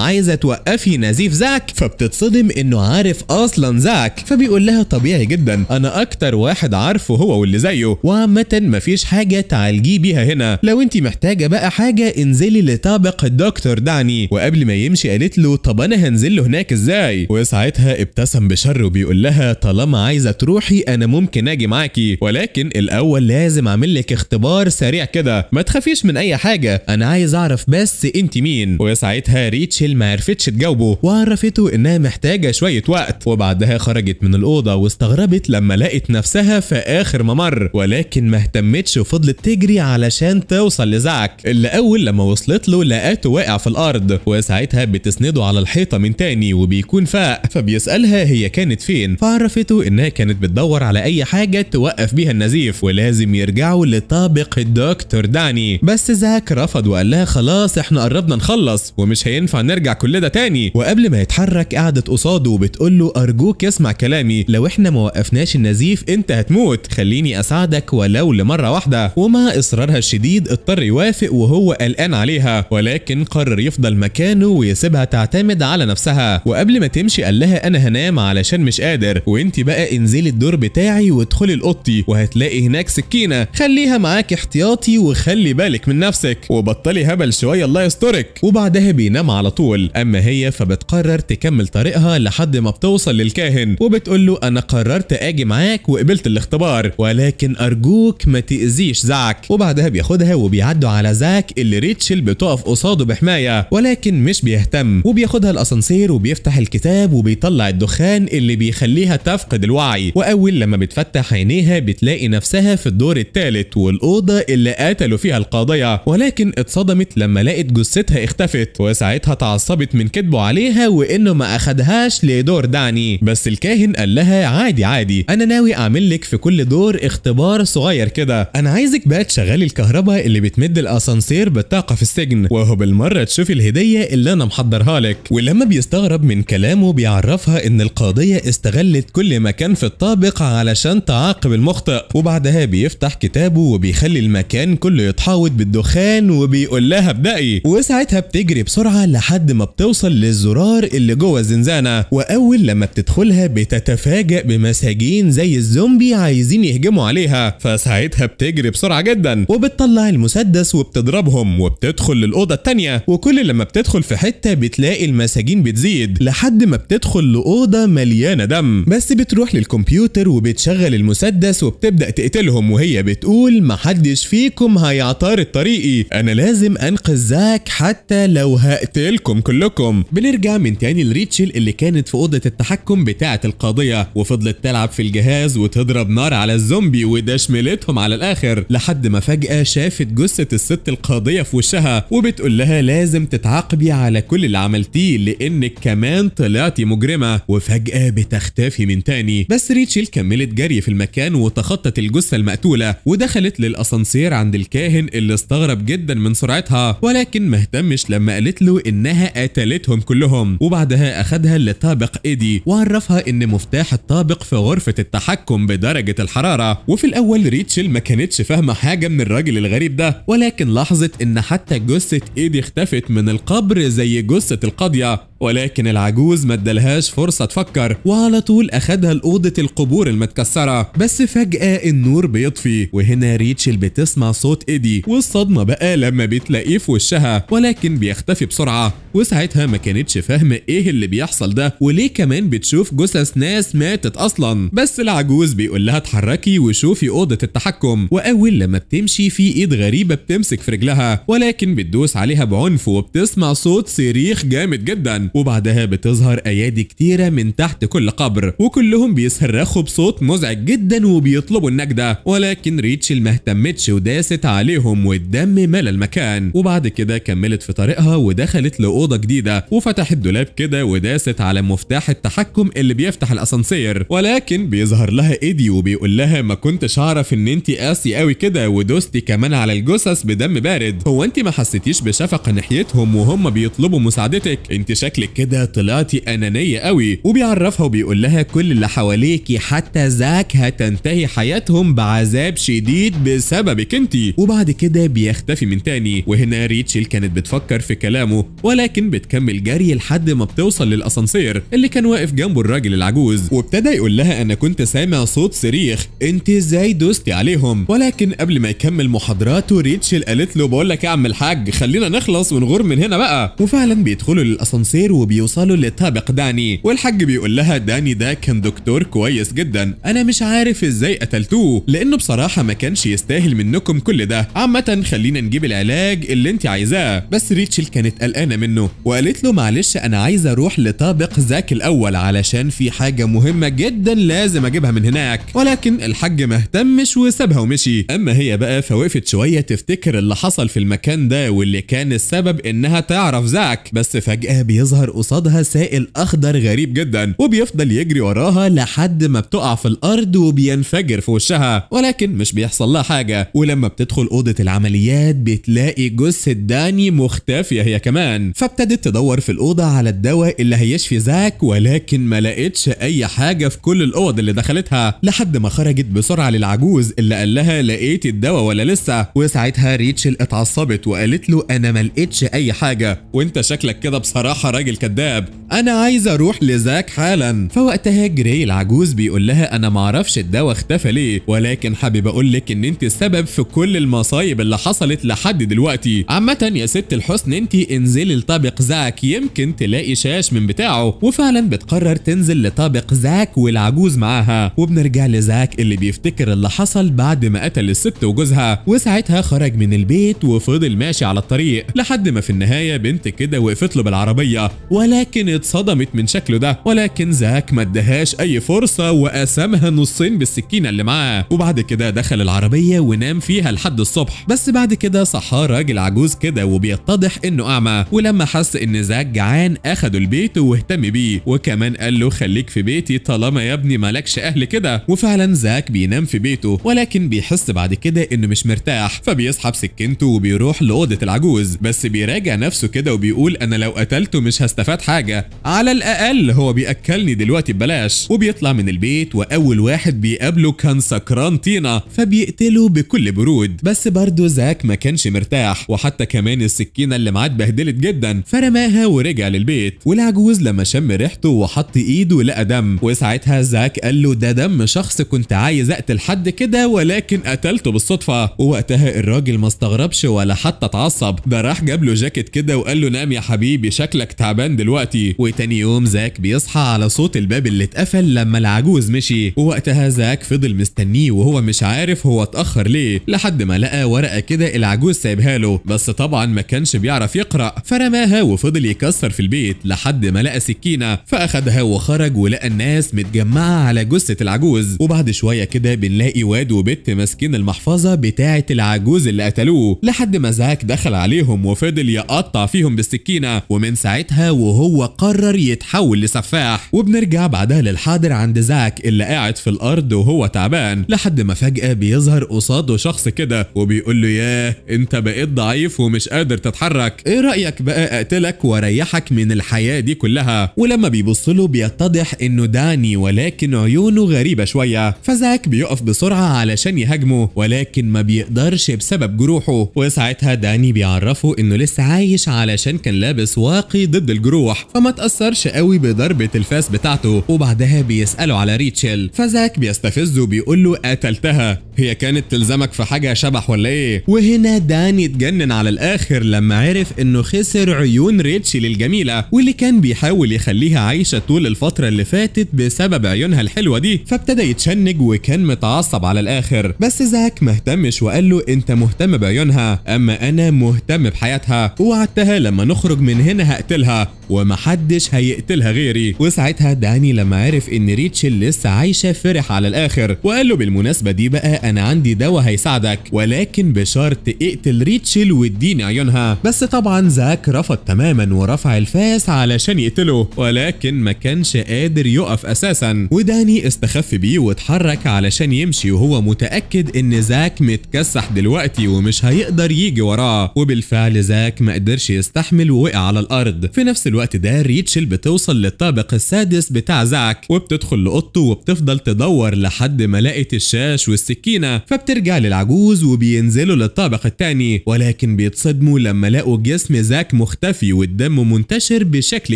عايزة توقفي نزيف زاك، فبتتصدم انه عارف اصلا زاك، فبيقول لها طبيعي جدا انا اكتر واحد عارفه هو واللي زيه، وعامة مفيش حاجة تعالجيه بيها هنا، لو انت محتاجة بقى حاجة انزلي لطابق الدكتور داني. وقبل ما يمشي قالت له طب انا هنزل له هناك ازاي، وساعتها ابتسم بشر وبيقول لها طالما عايزة تروحي انا ممكن اجي معاكي، ولكن الاول لازم اعمل لك اختبار سريع كده، ما تخافيش من اي حاجة انا عايز اعرف بس انت مين. وساعتها ريتشل ما عرفتش تجاوبه وعرفته انها محتاجة شوية وقت، وبعدها خرجت من الأوضة واستغربت لما لقت نفسها في آخر ممر، ولكن ما اهتمتش وفضلت تجري علشان توصل لزاك اللي أول لما وصلت له لقاته واقع في الأرض، وساعتها بتسنده على الحيطة من تاني وبيكون فاق، فبيسألها هي كانت فين، فعرفته إنها كانت بتدور على أي حاجة توقف بيها النزيف ولازم يرجعوا لطابق الدكتور داني، بس زاك رفض وقال لها خلاص احنا قربنا نخلص ومش هينفع نرجع كل ده تاني. وقبل ما يتحرك قعدت قصاده وبتقول له ارجوك اسمع كلامي، لو احنا ما وقفناش النزيف انت هتموت، الموت، خليني اساعدك ولو لمره واحده. ومع اصرارها الشديد اضطر يوافق وهو قلقان عليها، ولكن قرر يفضل مكانه ويسيبها تعتمد على نفسها. وقبل ما تمشي قال لها انا هنام علشان مش قادر، وانت بقى انزلي الدور بتاعي وادخلي لاوضتي وهتلاقي هناك سكينه، خليها معاك احتياطي وخلي بالك من نفسك وبطلي هبل شويه الله يسترك. وبعدها بينام على طول. اما هي فبتقرر تكمل طريقها لحد ما بتوصل للكاهن وبتقول له انا قررت اجي معاك وقبلت الاختبار، ولكن ارجوك ما تاذيش زاك. وبعدها بياخدها وبيعدوا على زاك اللي ريتشل بتقف قصاده بحمايه، ولكن مش بيهتم. وبياخدها الاسانسير وبيفتح الكتاب وبيطلع الدخان اللي بيخليها تفقد الوعي. واول لما بتفتح عينيها بتلاقي نفسها في الدور الثالث والاوضه اللي قتلوا فيها القاضيه، ولكن اتصدمت لما لقت جثتها اختفت. وساعتها اتعصبت من كذبه عليها وانه ما اخدهاش لدور داني. بس الكاهن قال لها عادي عادي، انا ناوي اعمل لك في كل دور اختبار صغير كده. انا عايزك بقى تشغلي الكهرباء اللي بتمد الاسانسير بالطاقه في السجن، وهو بالمره تشوفي الهديه اللي انا محضرها لك. ولما بيستغرب من كلامه بيعرفها ان القاضيه استغلت كل مكان في الطابق علشان تعاقب المخطئ. وبعدها بيفتح كتابه وبيخلي المكان كله يتحاوط بالدخان وبيقول لها ابدأي. وساعتها بتجري بسرعه لحد ما بتوصل للزرار اللي جوه الزنزانه. واول لما بتدخلها بتتفاجأ بمساجين زي الزومبي عايزين يهجموا عليها، فساعتها بتجري بسرعه جدا وبتطلع المسدس وبتضربهم وبتدخل للاوضه الثانيه. وكل لما بتدخل في حته بتلاقي المساجين بتزيد لحد ما بتدخل لاوضه مليانه دم. بس بتروح للكمبيوتر وبتشغل المسدس وبتبدا تقتلهم وهي بتقول محدش فيكم هيعترض طريقي، انا لازم انقذ زاك حتى لو هقتلكم كلكم. بنرجع من تاني لريتشل اللي كانت في اوضه التحكم بتاعه القاضيه وفضلت تلعب في الجهاز وتضرب نار على الزومبي وده شملتهم على الاخر، لحد ما فجاه شافت جثه الست القاضيه في وشها وبتقول لها لازم تتعاقبي على كل اللي عملتيه لانك كمان طلعتي مجرمه. وفجاه بتختفي من تاني. بس ريتشل كملت جري في المكان وتخطت الجثه المقتوله ودخلت للاسانسير عند الكاهن اللي استغرب جدا من سرعتها، ولكن ما اهتمش لما قالت له انها قتلتهم كلهم. وبعدها اخدها لطابق ايدي وعرفها ان مفتاح الطابق في غرفه التحكم بدرجه الحراره. وفي الاول ريتشل ما كانتش فاهمه حاجه من الراجل الغريب ده، ولكن لاحظت ان حتى جثه ايدي اختفت من القبر زي جثه القاضيه، ولكن العجوز ما ادالهاش فرصه تفكر وعلى طول اخدها لاوضه القبور المتكسره. بس فجاه النور بيطفي وهنا ريتشل بتسمع صوت ايدي، والصدمه بقى لما بتلاقيه في وشها، ولكن بيختفي بسرعه. وساعتها ما كانتش فاهمه ايه اللي بيحصل ده وليه كمان بتشوف جثث ناس ماتت اصلا. بس العجوز بيقول لها اتحركي وشوفي اوضه التحكم. واول لما بتمشي في ايد غريبه بتمسك في رجلها، ولكن بتدوس عليها بعنف وبتسمع صوت صريخ جامد جدا. وبعدها بتظهر ايادي كتيره من تحت كل قبر وكلهم بيصرخوا بصوت مزعج جدا وبيطلبوا النجده، ولكن ريتشل ما اهتمتش وداست عليهم والدم ملا المكان. وبعد كده كملت في طريقها ودخلت لاوضه جديده وفتحت دولاب كده وداست على مفتاح التحكم اللي بيفتح الاسانسير، ولكن بيظهر لها ايدي وبيقول لها ما كنتش اعرف ان انت قاسي قوي كده ودوستي كمان على الجثث بدم بارد، هو انت ما حسيتيش بشفقه ناحيتهم وهم بيطلبوا مساعدتك؟ انت شكلك كده طلعتي انانيه قوي. وبيعرفها وبيقول لها كل اللي حواليكي حتى زاك هتنتهي حياتهم بعذاب شديد بسببك انت. وبعد كده بيختفي من تاني. وهنا ريتشل كانت بتفكر في كلامه ولكن بتكمل جري لحد ما بتوصل للاسانسير اللي كان واقف جنبه الراجل العجوز، وابتدى يقول لها انا كنت سامع صوت صريخ، انت ازاي دوستي عليهم؟ ولكن قبل ما يكمل محاضراته ريتشل قالت له بقول لك يا عم الحاج خلينا نخلص ونغور من هنا بقى. وفعلا بيدخلوا للاسانسير وبيوصلوا لطابق داني، والحاج بيقول لها داني ده كان دكتور كويس جدا، انا مش عارف ازاي قتلتوه لانه بصراحه ما كانش يستاهل منكم كل ده، عامه خلينا نجيب العلاج اللي انت عايزاه. بس ريتشل كانت قلقانه منه وقالت له معلش انا عايزه اروح لطابق زاك الاول علشان في حاجه مهمه جدا لازم اجيبها من هناك، ولكن الحاج ما اهتمش وسابها ومشي. اما هي بقى فوقفت شويه تفتكر اللي حصل في المكان ده واللي كان السبب انها تعرف زاك. بس فجاه بيظهر بيظهر قصادها سائل اخضر غريب جدا، وبيفضل يجري وراها لحد ما بتقع في الارض وبينفجر في وشها، ولكن مش بيحصل لها حاجه. ولما بتدخل اوضه العمليات بتلاقي جثه داني مختفيه هي كمان، فابتدت تدور في الاوضه على الدواء اللي هيشفي زاك، ولكن ما لقتش اي حاجه في كل الاوض اللي دخلتها، لحد ما خرجت بسرعه للعجوز اللي قال لها لقيت الدواء ولا لسه. وساعتها ريتشل اتعصبت وقالت له انا ما لقيتش اي حاجه، وانت شكلك كده بصراحه راجل كذاب، انا عايزه اروح لزاك حالا. فوقتها جراي العجوز بيقول لها انا ما اعرفش الدواء اختفى ليه، ولكن حابب اقول لك ان انت السبب في كل المصايب اللي حصلت لحد دلوقتي. عامه يا ست الحسن انت انزلي لطابق زاك يمكن تلاقي شاش من بتاعه. وفعلا بتقرر تنزل لطابق زاك والعجوز معاها، وبنرجع لزاك اللي بيفتكر اللي حصل بعد ما قتل الست وجوزها، وساعتها خرج من البيت وفضل ماشي على الطريق لحد ما في النهايه بنت كده وقفت له بالعربيه، ولكن اتصدمت من شكله ده، ولكن زاك ما ادهاش اي فرصه وقسمها نصين بالسكينه اللي معاه. وبعد كده دخل العربيه ونام فيها لحد الصبح. بس بعد كده صحاه راجل عجوز كده وبيتضح انه اعمى، ولما حس ان زاك جعان اخده البيت واهتم بيه، وكمان قال له خليك في بيتي طالما يا ابني مالكش اهل كده. وفعلا زاك بينام في بيته، ولكن بيحس بعد كده انه مش مرتاح، فبيسحب سكينته وبيروح لاوضه العجوز، بس بيراجع نفسه كده وبيقول انا لو قتلته مش هستفاد حاجه، على الاقل هو بياكلني دلوقتي ببلاش. وبيطلع من البيت واول واحد بيقابله كان سكران طينه، فبيقتله بكل برود. بس برضه زاك ما كانش مرتاح، وحتى كمان السكينه اللي معاه اتبهدلت جدا، فرماها ورجع للبيت. والعجوز لما شم ريحته وحط ايده لقى دم، وساعتها زاك قال له ده دم شخص كنت عايز اقتل حد كده ولكن قتلته بالصدفه. ووقتها الراجل ما استغربش ولا حتى اتعصب، ده راح جاب له جاكيت كده وقال له نام يا حبيبي شكلك تعبان دلوقتي. وتاني يوم زاك بيصحى على صوت الباب اللي اتقفل لما العجوز مشي، ووقتها زاك فضل مستنيه وهو مش عارف هو اتاخر ليه، لحد ما لقى ورقه كده العجوز سايبها له، بس طبعا ما كانش بيعرف يقرا، فرماها وفضل يكسر في البيت لحد ما لقى سكينه، فاخدها وخرج ولقى الناس متجمعه على جثه العجوز. وبعد شويه كده بنلاقي واد وبت ماسكين المحفظه بتاعه العجوز اللي قتلوه، لحد ما زاك دخل عليهم وفضل يقطع فيهم بالسكينه، ومن ساعتها وهو قرر يتحول لسفاح. وبنرجع بعدها للحاضر عند زاك اللي قاعد في الارض وهو تعبان، لحد ما فجاه بيظهر قصاده شخص كده وبيقول له ياه انت بقيت ضعيف ومش قادر تتحرك، ايه رايك بقى اقتلك واريحك من الحياه دي كلها؟ ولما بيبص له بيتضح انه داني ولكن عيونه غريبه شويه، فزاك بيقف بسرعه علشان يهاجمه ولكن ما بيقدرش بسبب جروحه. وساعتها داني بيعرفه انه لسه عايش علشان كان لابس واقي ضد الجروح، فما تاثرش قوي بضربه الفاس بتاعته. وبعدها بيساله على ريتشل، فزاك بيستفزه وبيقول له قتلتها، هي كانت تلزمك في حاجه شبح ولا ايه؟ وهنا داني اتجنن على الاخر لما عرف انه خسر عيون ريتشل الجميله واللي كان بيحاول يخليها عايشه طول الفتره اللي فاتت بسبب عيونها الحلوه دي، فابتدى يتشنج وكان متعصب على الاخر. بس زاك ما اهتمش وقال له انت مهتم بعيونها اما انا مهتم بحياتها، ووعدتها لما نخرج من هنا هقتلها ومحدش هيقتلها غيري. وساعتها داني لما عرف ان ريتشل لسه عايشه فرح على الاخر وقال له بالمناسبه دي بقى انا عندي دواء هيساعدك ولكن بشرط اقتل ريتشل واديني عيونها. بس طبعا زاك رفض تماما ورفع الفاس علشان يقتله ولكن ما كانش قادر يقف اساسا. وداني استخف بيه واتحرك علشان يمشي وهو متاكد ان زاك متكسح دلوقتي ومش هيقدر يجي وراه. وبالفعل زاك ما قدرش يستحمل ووقع على الارض. في نفس الوقت ده ريتشل بتوصل للطابق السادس بتاع زاك وبتدخل لاوضته وبتفضل تدور لحد ما لقت الشاش والسكينه، فبترجع للعجوز وبينزلوا للطابق الثاني ولكن بيتصدموا لما لقوا جسم زاك مختفي والدم منتشر بشكل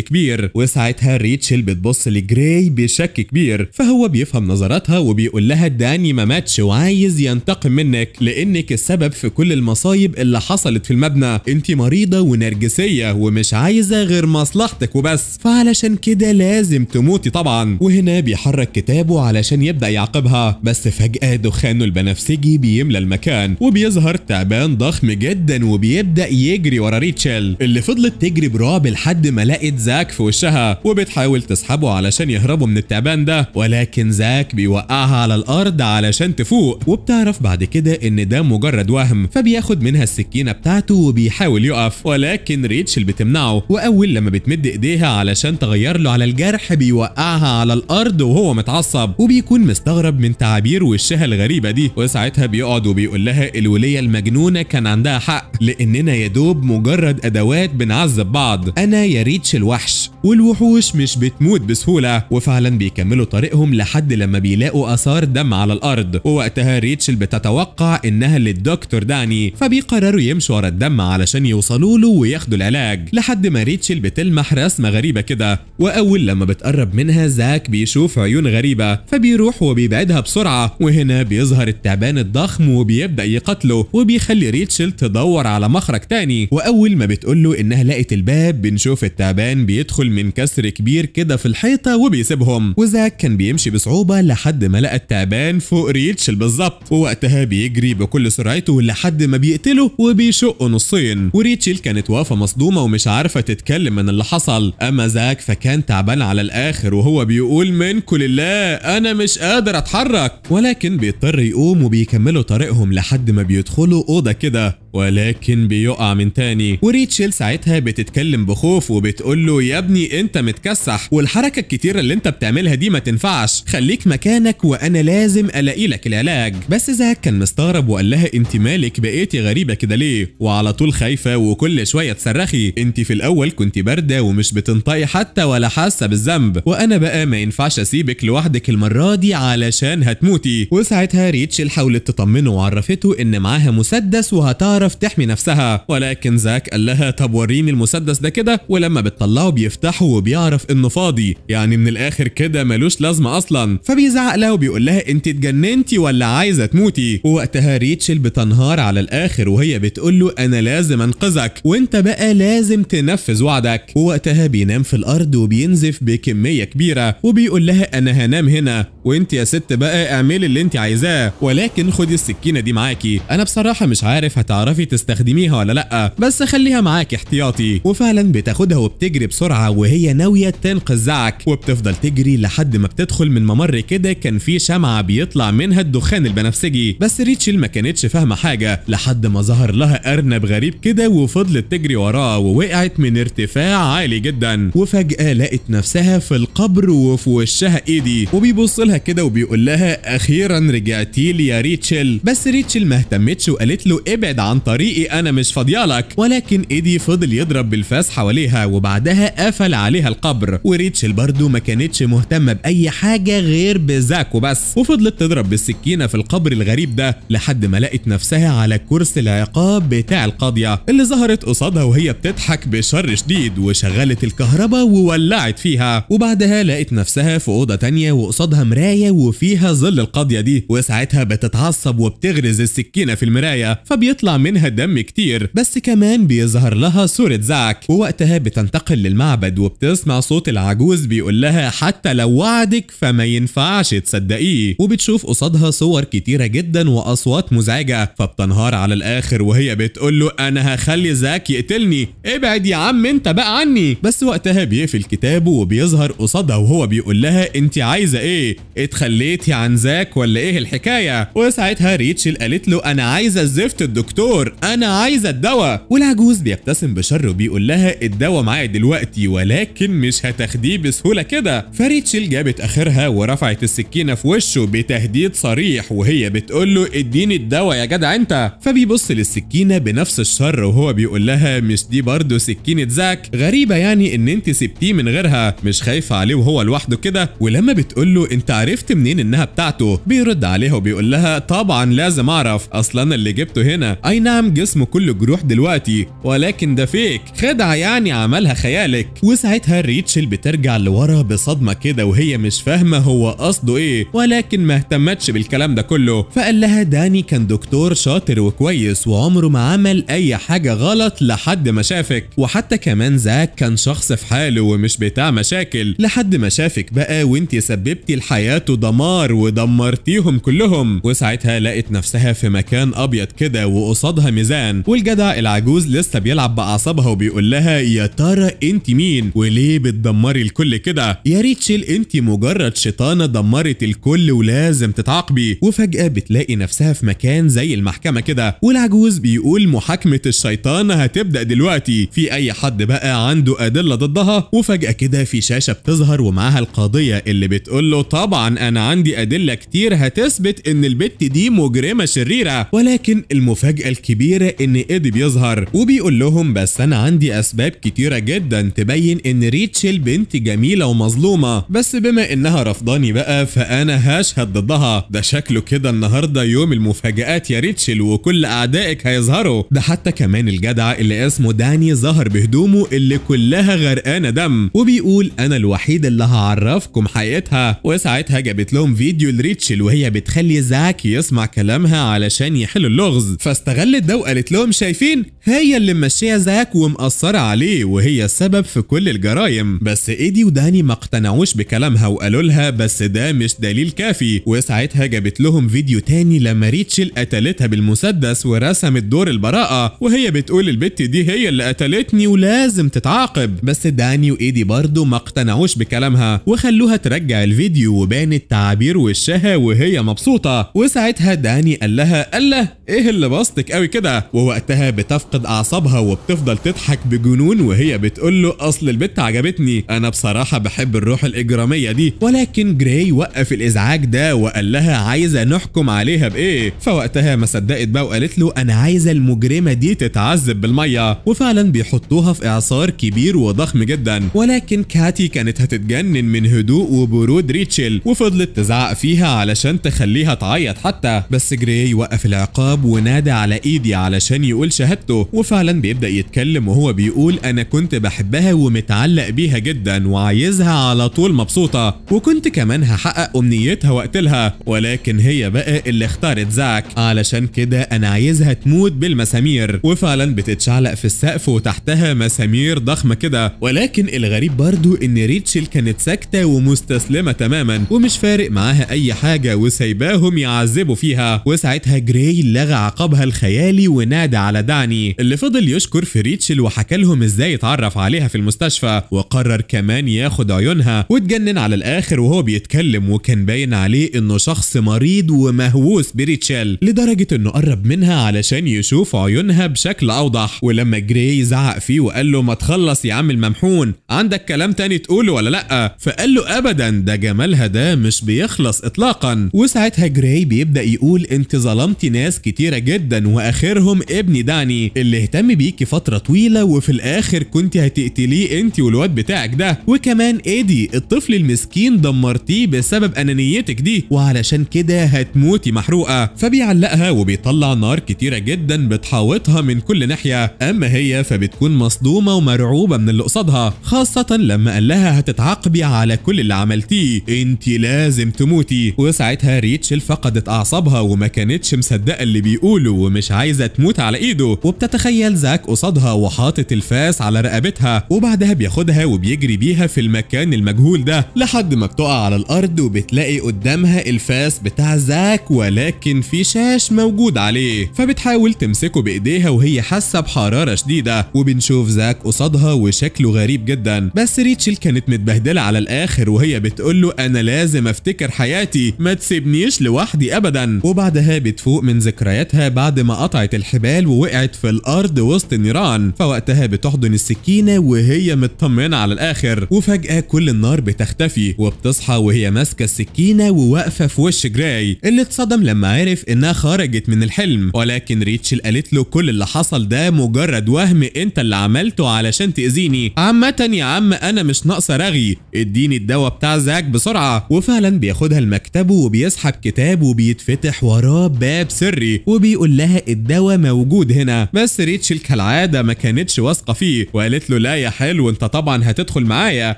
كبير. وساعتها ريتشل بتبص لجراي بشك كبير، فهو بيفهم نظراتها وبيقول لها داني ما ماتش وعايز ينتقم منك لانك السبب في كل المصايب اللي حصلت في المبنى، انت مريضه ونرجسيه ومش عايزه غير مصلحتك وبس، فعلشان كده لازم تموتي طبعا. وهنا بيحرك كتابه علشان يبدا يعاقبها، بس فجاه دخانه البنفسجي بيملى المكان وبيظهر تعبان ضخم جدا وبيبدا يجري ورا ريتشل اللي فضلت تجري برعب لحد ما لقت زاك في وشها وبتحاول تسحبه علشان يهربوا من التعبان ده، ولكن زاك بيوقعها على الارض علشان تفوق. وبتعرف بعد كده ان ده مجرد وهم، فبياخد منها السكينه بتاعته وبيحاول يقف ولكن ريتشل بتمنعه. واول لما بتمد ايديها علشان تغير له على الجرح بيوقعها على الارض وهو متعصب، وبيكون مستغرب من تعابير وشها الغريبه دي. وساعتها بيقعد وبيقول لها الوليه المجنونه كان عندها حق، لاننا يا دوب مجرد ادوات بنعذب بعض، انا يا ريتشل وحش والوحوش مش بتموت بسهوله. وفعلا بيكملوا طريقهم لحد لما بيلاقوا اثار دم على الارض، ووقتها ريتشل بتتوقع انها للدكتور داني، فبيقرروا يمشوا ورا الدم علشان يوصلوا له وياخدوا العلاج، لحد ما ريتشل بتلمح رسمه غريبه كده، واول لما بتقرب منها زاك بيشوف عيون غريبه فبيروح وبيبعدها بسرعه. وهنا بيظهر التعبان الضخم وبيبدا يقتله، وبيخلي ريتشل تدور على مخرج تاني. واول ما بتقول له انها لقت الباب بنشوف التعبان بيدخل من كسر كبير كده في الحيطه وبيسيبهم، وزاك كان بيمشي بصعوبه لحد ما لقى التعبان فوق ريتشل بالظبط، ووقتها بيجري بكل سرعته لحد ما بيقتله وبيشقه نصين. وريتشل كانت واقفه مصدومه ومش عارفه تتكلم من اللي حصل، اما زاك فكان تعبان على الاخر وهو بيقول منكم لله انا مش قادر اتحرك، ولكن بيضطر يقوم وبيكملوا طريقهم لحد ما بيدخلوا اوضه كده، ولكن بيقع من تاني. وريتشل ساعتها بتتكلم بخوف وبتقول له يا ابني انت متكسح والحركه الكتيره اللي انت بتعملها دي ما تنفعش، خليك مكانك وانا لازم الاقي لك العلاج. بس زاك كان مستغرب وقال لها انت مالك بقيتي غريبه كده ليه وعلى طول خايفه وكل شويه تصرخي، انت في الاول كنت بارده ومش بتنطقي حتى ولا حاسه بالذنب، وانا بقى ما ينفعش اسيبك لوحدك المره دي علشان هتموتي. وساعتها ريتشل حاولت تطمنه وعرفته ان معاها مسدس وهتعرف تحمي نفسها، ولكن زاك قال لها طب وريني المسدس ده كده، ولما بتطلعه بيفتحه وبيعرف انه فاضي، يعني من الاخر كده ملوش لازمه اصلا. فبيزعق لها وبيقول لها انت اتجننتي ولا عايزه تموتي. ووقتها ريتشل بتنهار على الاخر وهي بتقول له انا لازم انقذك وانت بقى لازم تنفذ وعدك. ووقتها بينام في الارض وبينزف بكميه كبيره، وبيقول لها انا هنام هنا وانت يا ست بقى اعملي اللي انت عايزاه، ولكن خدي السكينه دي معاكي، انا بصراحه مش عارف هتعرفي تستخدميها ولا لا بس خليها معاكي احتياطي. وفعلا بتاخدها وبتجري بسرعه وهي ناويه تنقذ زاك، وبتفضل تجري لحد ما بتدخل من ممر كده كان في شمعه بيطلع منها الدخان البنفسجي. بس ريتشل ما كانتش فاهمه حاجه لحد ما ظهر لها ارنب غريب كده وفضلت تجري وراه ووقعت من ارتفاع عالي جدا، وفجاه لقت نفسها في القبر وفي وشها ايدي، وبيبص لها كده وبيقول لها اخيرا رجعتي لي يا ريتشل. بس ريتشل ما اهتمتش وقالت له ابعد عن طريقي انا مش فاضيالك، ولكن ايدي فضل يضرب بالفاس حواليها وبعدها قفل عليها القبر. وريتشل برضو ما كانتش مهتمه باي حاجه غير بزاك وبس، وفضلت تضرب بالسكينه في القبر الغريب ده لحد ما لقت نفسها على كرسي العقاب بتاع القاضيه اللي ظهرت قصادها وهي بتضحك بشر شديد، وشغلت الكهرباء وولعت فيها. وبعدها لقت نفسها في اوضه تانية وقصادها مرايه وفيها ظل القاضيه دي، وساعتها بتتعصب وبتغرز السكينه في المرايه فبيطلع منها دم كتير، بس كمان بيظهر لها صوره زاك. ووقتها بتنتقل للمعبد وبتسمع صوت العجوز بيقول لها حتى لو وعدك فما ينفعش تصدقيه، وبتشوف قصادها صور كتيره جدا واصوات مزعجه، فبتنهار على الاخر وهي بتقول له انا هخلي زاك يقتلني، ابعد يا عم انت بقى عني. بس وقتها بيقفل كتابه وبيظهر قصادها وهو بيقول لها انت عايزه ايه، اتخليتي عن زاك ولا ايه الحكايه؟ وساعتها ريتشل قالت له انا عايزه زفت الدكتور، انا عايزه الدواء. والعجوز بيبتسم بشر وبيقول لها الدواء معايا دلوقتي ولكن مش هتاخديه بسهوله كده. فريتشل جابت اخرها ورفعت السكينه في وشه بتهديد صريح وهي بتقول له اديني الدواء يا جدع انت. فبيبص للسكينه بنفس الشر وهو بيقول لها مش دي برضه سكينه زاك؟ غريبه يعني ان انت سبتيه من غيرها، مش خايفه عليه وهو لوحده كده؟ ولما بتقول له انت عرفت منين انها بتاعته بيرد عليها وبيقول لها طبعا لازم اعرف، اصلا انا اللي جبته هنا، اي نعم جسمه كله جروح دلوقتي ولكن ده فيك، خدعه يعني عملها خيالك. وساعتها ريتشل بترجع لورا بصدمه كده وهي مش فاهمه هو قصده ايه، ولكن ما اهتمتش بالكلام ده كله. فقال لها داني كان دكتور شاطر وكويس وعمره ما عمل اي حاجه غلط لحد ما شافك، وحتى كمان زاك كان شخص في حاله ومش بتاع مشاكل لحد ما شافك بقى وانتي سببتي لحياته دمار ودمرتيهم كلهم. وساعتها لقت نفسها في مكان ابيض كده وقصادها قصادها ميزان، والجدع العجوز لسه بيلعب باعصابها وبيقول لها يا ترى انت مين وليه بتدمري الكل كده؟ يا ريتشل انت مجرد شيطانه دمرت الكل ولازم تتعاقبي. وفجاه بتلاقي نفسها في مكان زي المحكمه كده، والعجوز بيقول محاكمه الشيطانه هتبدا دلوقتي، في اي حد بقى عنده ادله ضدها؟ وفجاه كده في شاشه بتظهر ومعاها القاضيه اللي بتقول له طبعا انا عندي ادله كتير هتثبت ان البت دي مجرمه شريره. ولكن المفاجاه الكبيره ان ايدي بيظهر وبيقول لهم بس انا عندي اسباب كتيره جدا تبين ان ريتشل بنت جميله ومظلومه، بس بما انها رفضاني بقى فانا هشهد ضدها. ده شكله كده النهارده يوم المفاجآت يا ريتشل وكل اعدائك هيظهروا. ده حتى كمان الجدع اللي اسمه داني ظهر بهدومه اللي كلها غرقانه دم وبيقول انا الوحيد اللي هعرفكم حقيقتها. وساعتها جابت لهم فيديو لريتشل وهي بتخلي زاك يسمع كلامها علشان يحلوا اللغز، فاستغلت ده وقالت لهم شايفين هي اللي ماشيه زاك ومأثره عليه وهي السبب في كل الجرايم. بس ايدي وداني ما اقتنعوش بكلامها وقالوا لها بس ده مش دليل كافي. وساعتها جابت لهم فيديو تاني لما ريتشل قتلتها بالمسدس ورسمت دور البراءه وهي بتقول البت دي هي اللي قتلتني ولازم تتعاقب. بس داني وايدي برضه ما اقتنعوش بكلامها وخلوها ترجع الفيديو وبانت تعابير وشها وهي مبسوطه. وساعتها داني قال لها الله ايه اللي بسطك قوي كده؟ ووقتها بتفقد اعصابها وبتفضل تضحك بجنون وهي بتقول له اصل البت عجبتني، انا بصراحه بحب الروح الاجراميه دي. ولكن جراي وقف الازعاج ده وقال لها عايزه نحكم عليها بايه؟ فوقتها ما صدقت بقى وقالت له انا عايزه المجرمه دي تتعذب بالميه. وفعلا بيحطوها في اعصار كبير وضخم جدا. ولكن كاتي كانت هتتجنن من هدوء وبرود ريتشل وفضلت تزعق فيها علشان تخليها تعيط حتى. بس جراي وقف العقاب ونادى على ايدي علشان يقول شهادته. وفعلا بيبدأ يتكلم وهو بيقول انا كنت بحبها ومتعلق بيها جدا وعايزها على طول مبسوطة، وكنت كمان هحقق امنيتها وقتلها، ولكن هي بقى اللي اختارت زاك علشان كده انا عايزها تموت بالمسامير. وفعلا بتتشعلق في السقف وتحتها مسامير ضخمة كده. ولكن الغريب برضو ان ريتشل كانت ساكتة ومستسلمة تماما ومش فارق معاها اي حاجة وسايباهم يعذبوا فيها. وساعتها جراي لغى عقابها الخيالي ونادى على داني اللي فضل يشكر في ريتشل وحكى لهم ازاي اتعرف عليها في المستشفى، وقرر كمان ياخد عيونها. واتجنن على الاخر وهو بيتكلم وكان باين عليه انه شخص مريض ومهووس بريتشل لدرجة انه قرب منها علشان يشوف عيونها بشكل اوضح. ولما جراي زعق فيه وقال له ما تخلص يا عم الممحون، عندك كلام تاني تقوله ولا لا؟ فقال له ابدا ده جمالها ده مش بيخلص اطلاقا. وساعتها جراي بيبدأ يقول انت ظلمتي ناس كتيرة جدا واخرهم ابني داني اللي اهتم بيكي فترة طويلة وفي الاخر كنت هتقتليه انت والواد بتاعك ده، وكمان ايدي الطفل المسكين دمرتيه بسبب انانيتك دي وعلشان كده هتموتي محروقة. فبيعلقها وبيطلع نار كتيرة جدا بتحاوطها من كل ناحية. اما هي فبتكون مصدومة ومرعوبة من اللي قصادها، خاصة لما قال لها هتتعاقبي على كل اللي عملتيه، انت لازم تموتي. وساعتها ريتشل فقدت اعصابها وما كانتش مصدقة اللي بيقوله ومش عايزة تموت على ايده، وبتتخيل زاك قصادها وحاطط الفاس على رقبتها. وبعدها بياخدها وبيجري بيها في المكان المجهول ده لحد ما بتقع على الارض وبتلاقي قدامها الفاس بتاع زاك ولكن في شاش موجود عليه، فبتحاول تمسكه بايديها وهي حاسه بحراره شديده. وبنشوف زاك قصادها وشكله غريب جدا. بس ريتشل كانت متبهدله على الاخر وهي بتقول له انا لازم افتكر حياتي، ما تسيبنيش لوحدي ابدا. وبعدها بتفوق من ذكرياتها بعد ما قطعت الحبال ووقعت في الارض وسط النيران، فوقتها بتحضن السكينه وهي مطمنه على الاخر. وفجاه كل النار بتختفي وبتصحى وهي ماسكه السكينه وواقفه في وش جراي اللي اتصدم لما عرف انها خرجت من الحلم. ولكن ريتشل قالت له كل اللي حصل ده مجرد وهم انت اللي عملته علشان تاذيني، عامه يا عم انا مش ناقصه رغي، اديني الدواء بتاع زاك بسرعه. وفعلا بياخدها لمكتبه وبيسحب كتاب وبيتفتح وراه باب سري وبيقول لها الدواء موجود هنا. بس ريتشل كالعاده ما كانتش واثقه فيه وقالت له لا يا حلو انت طبعا هتدخل معايا.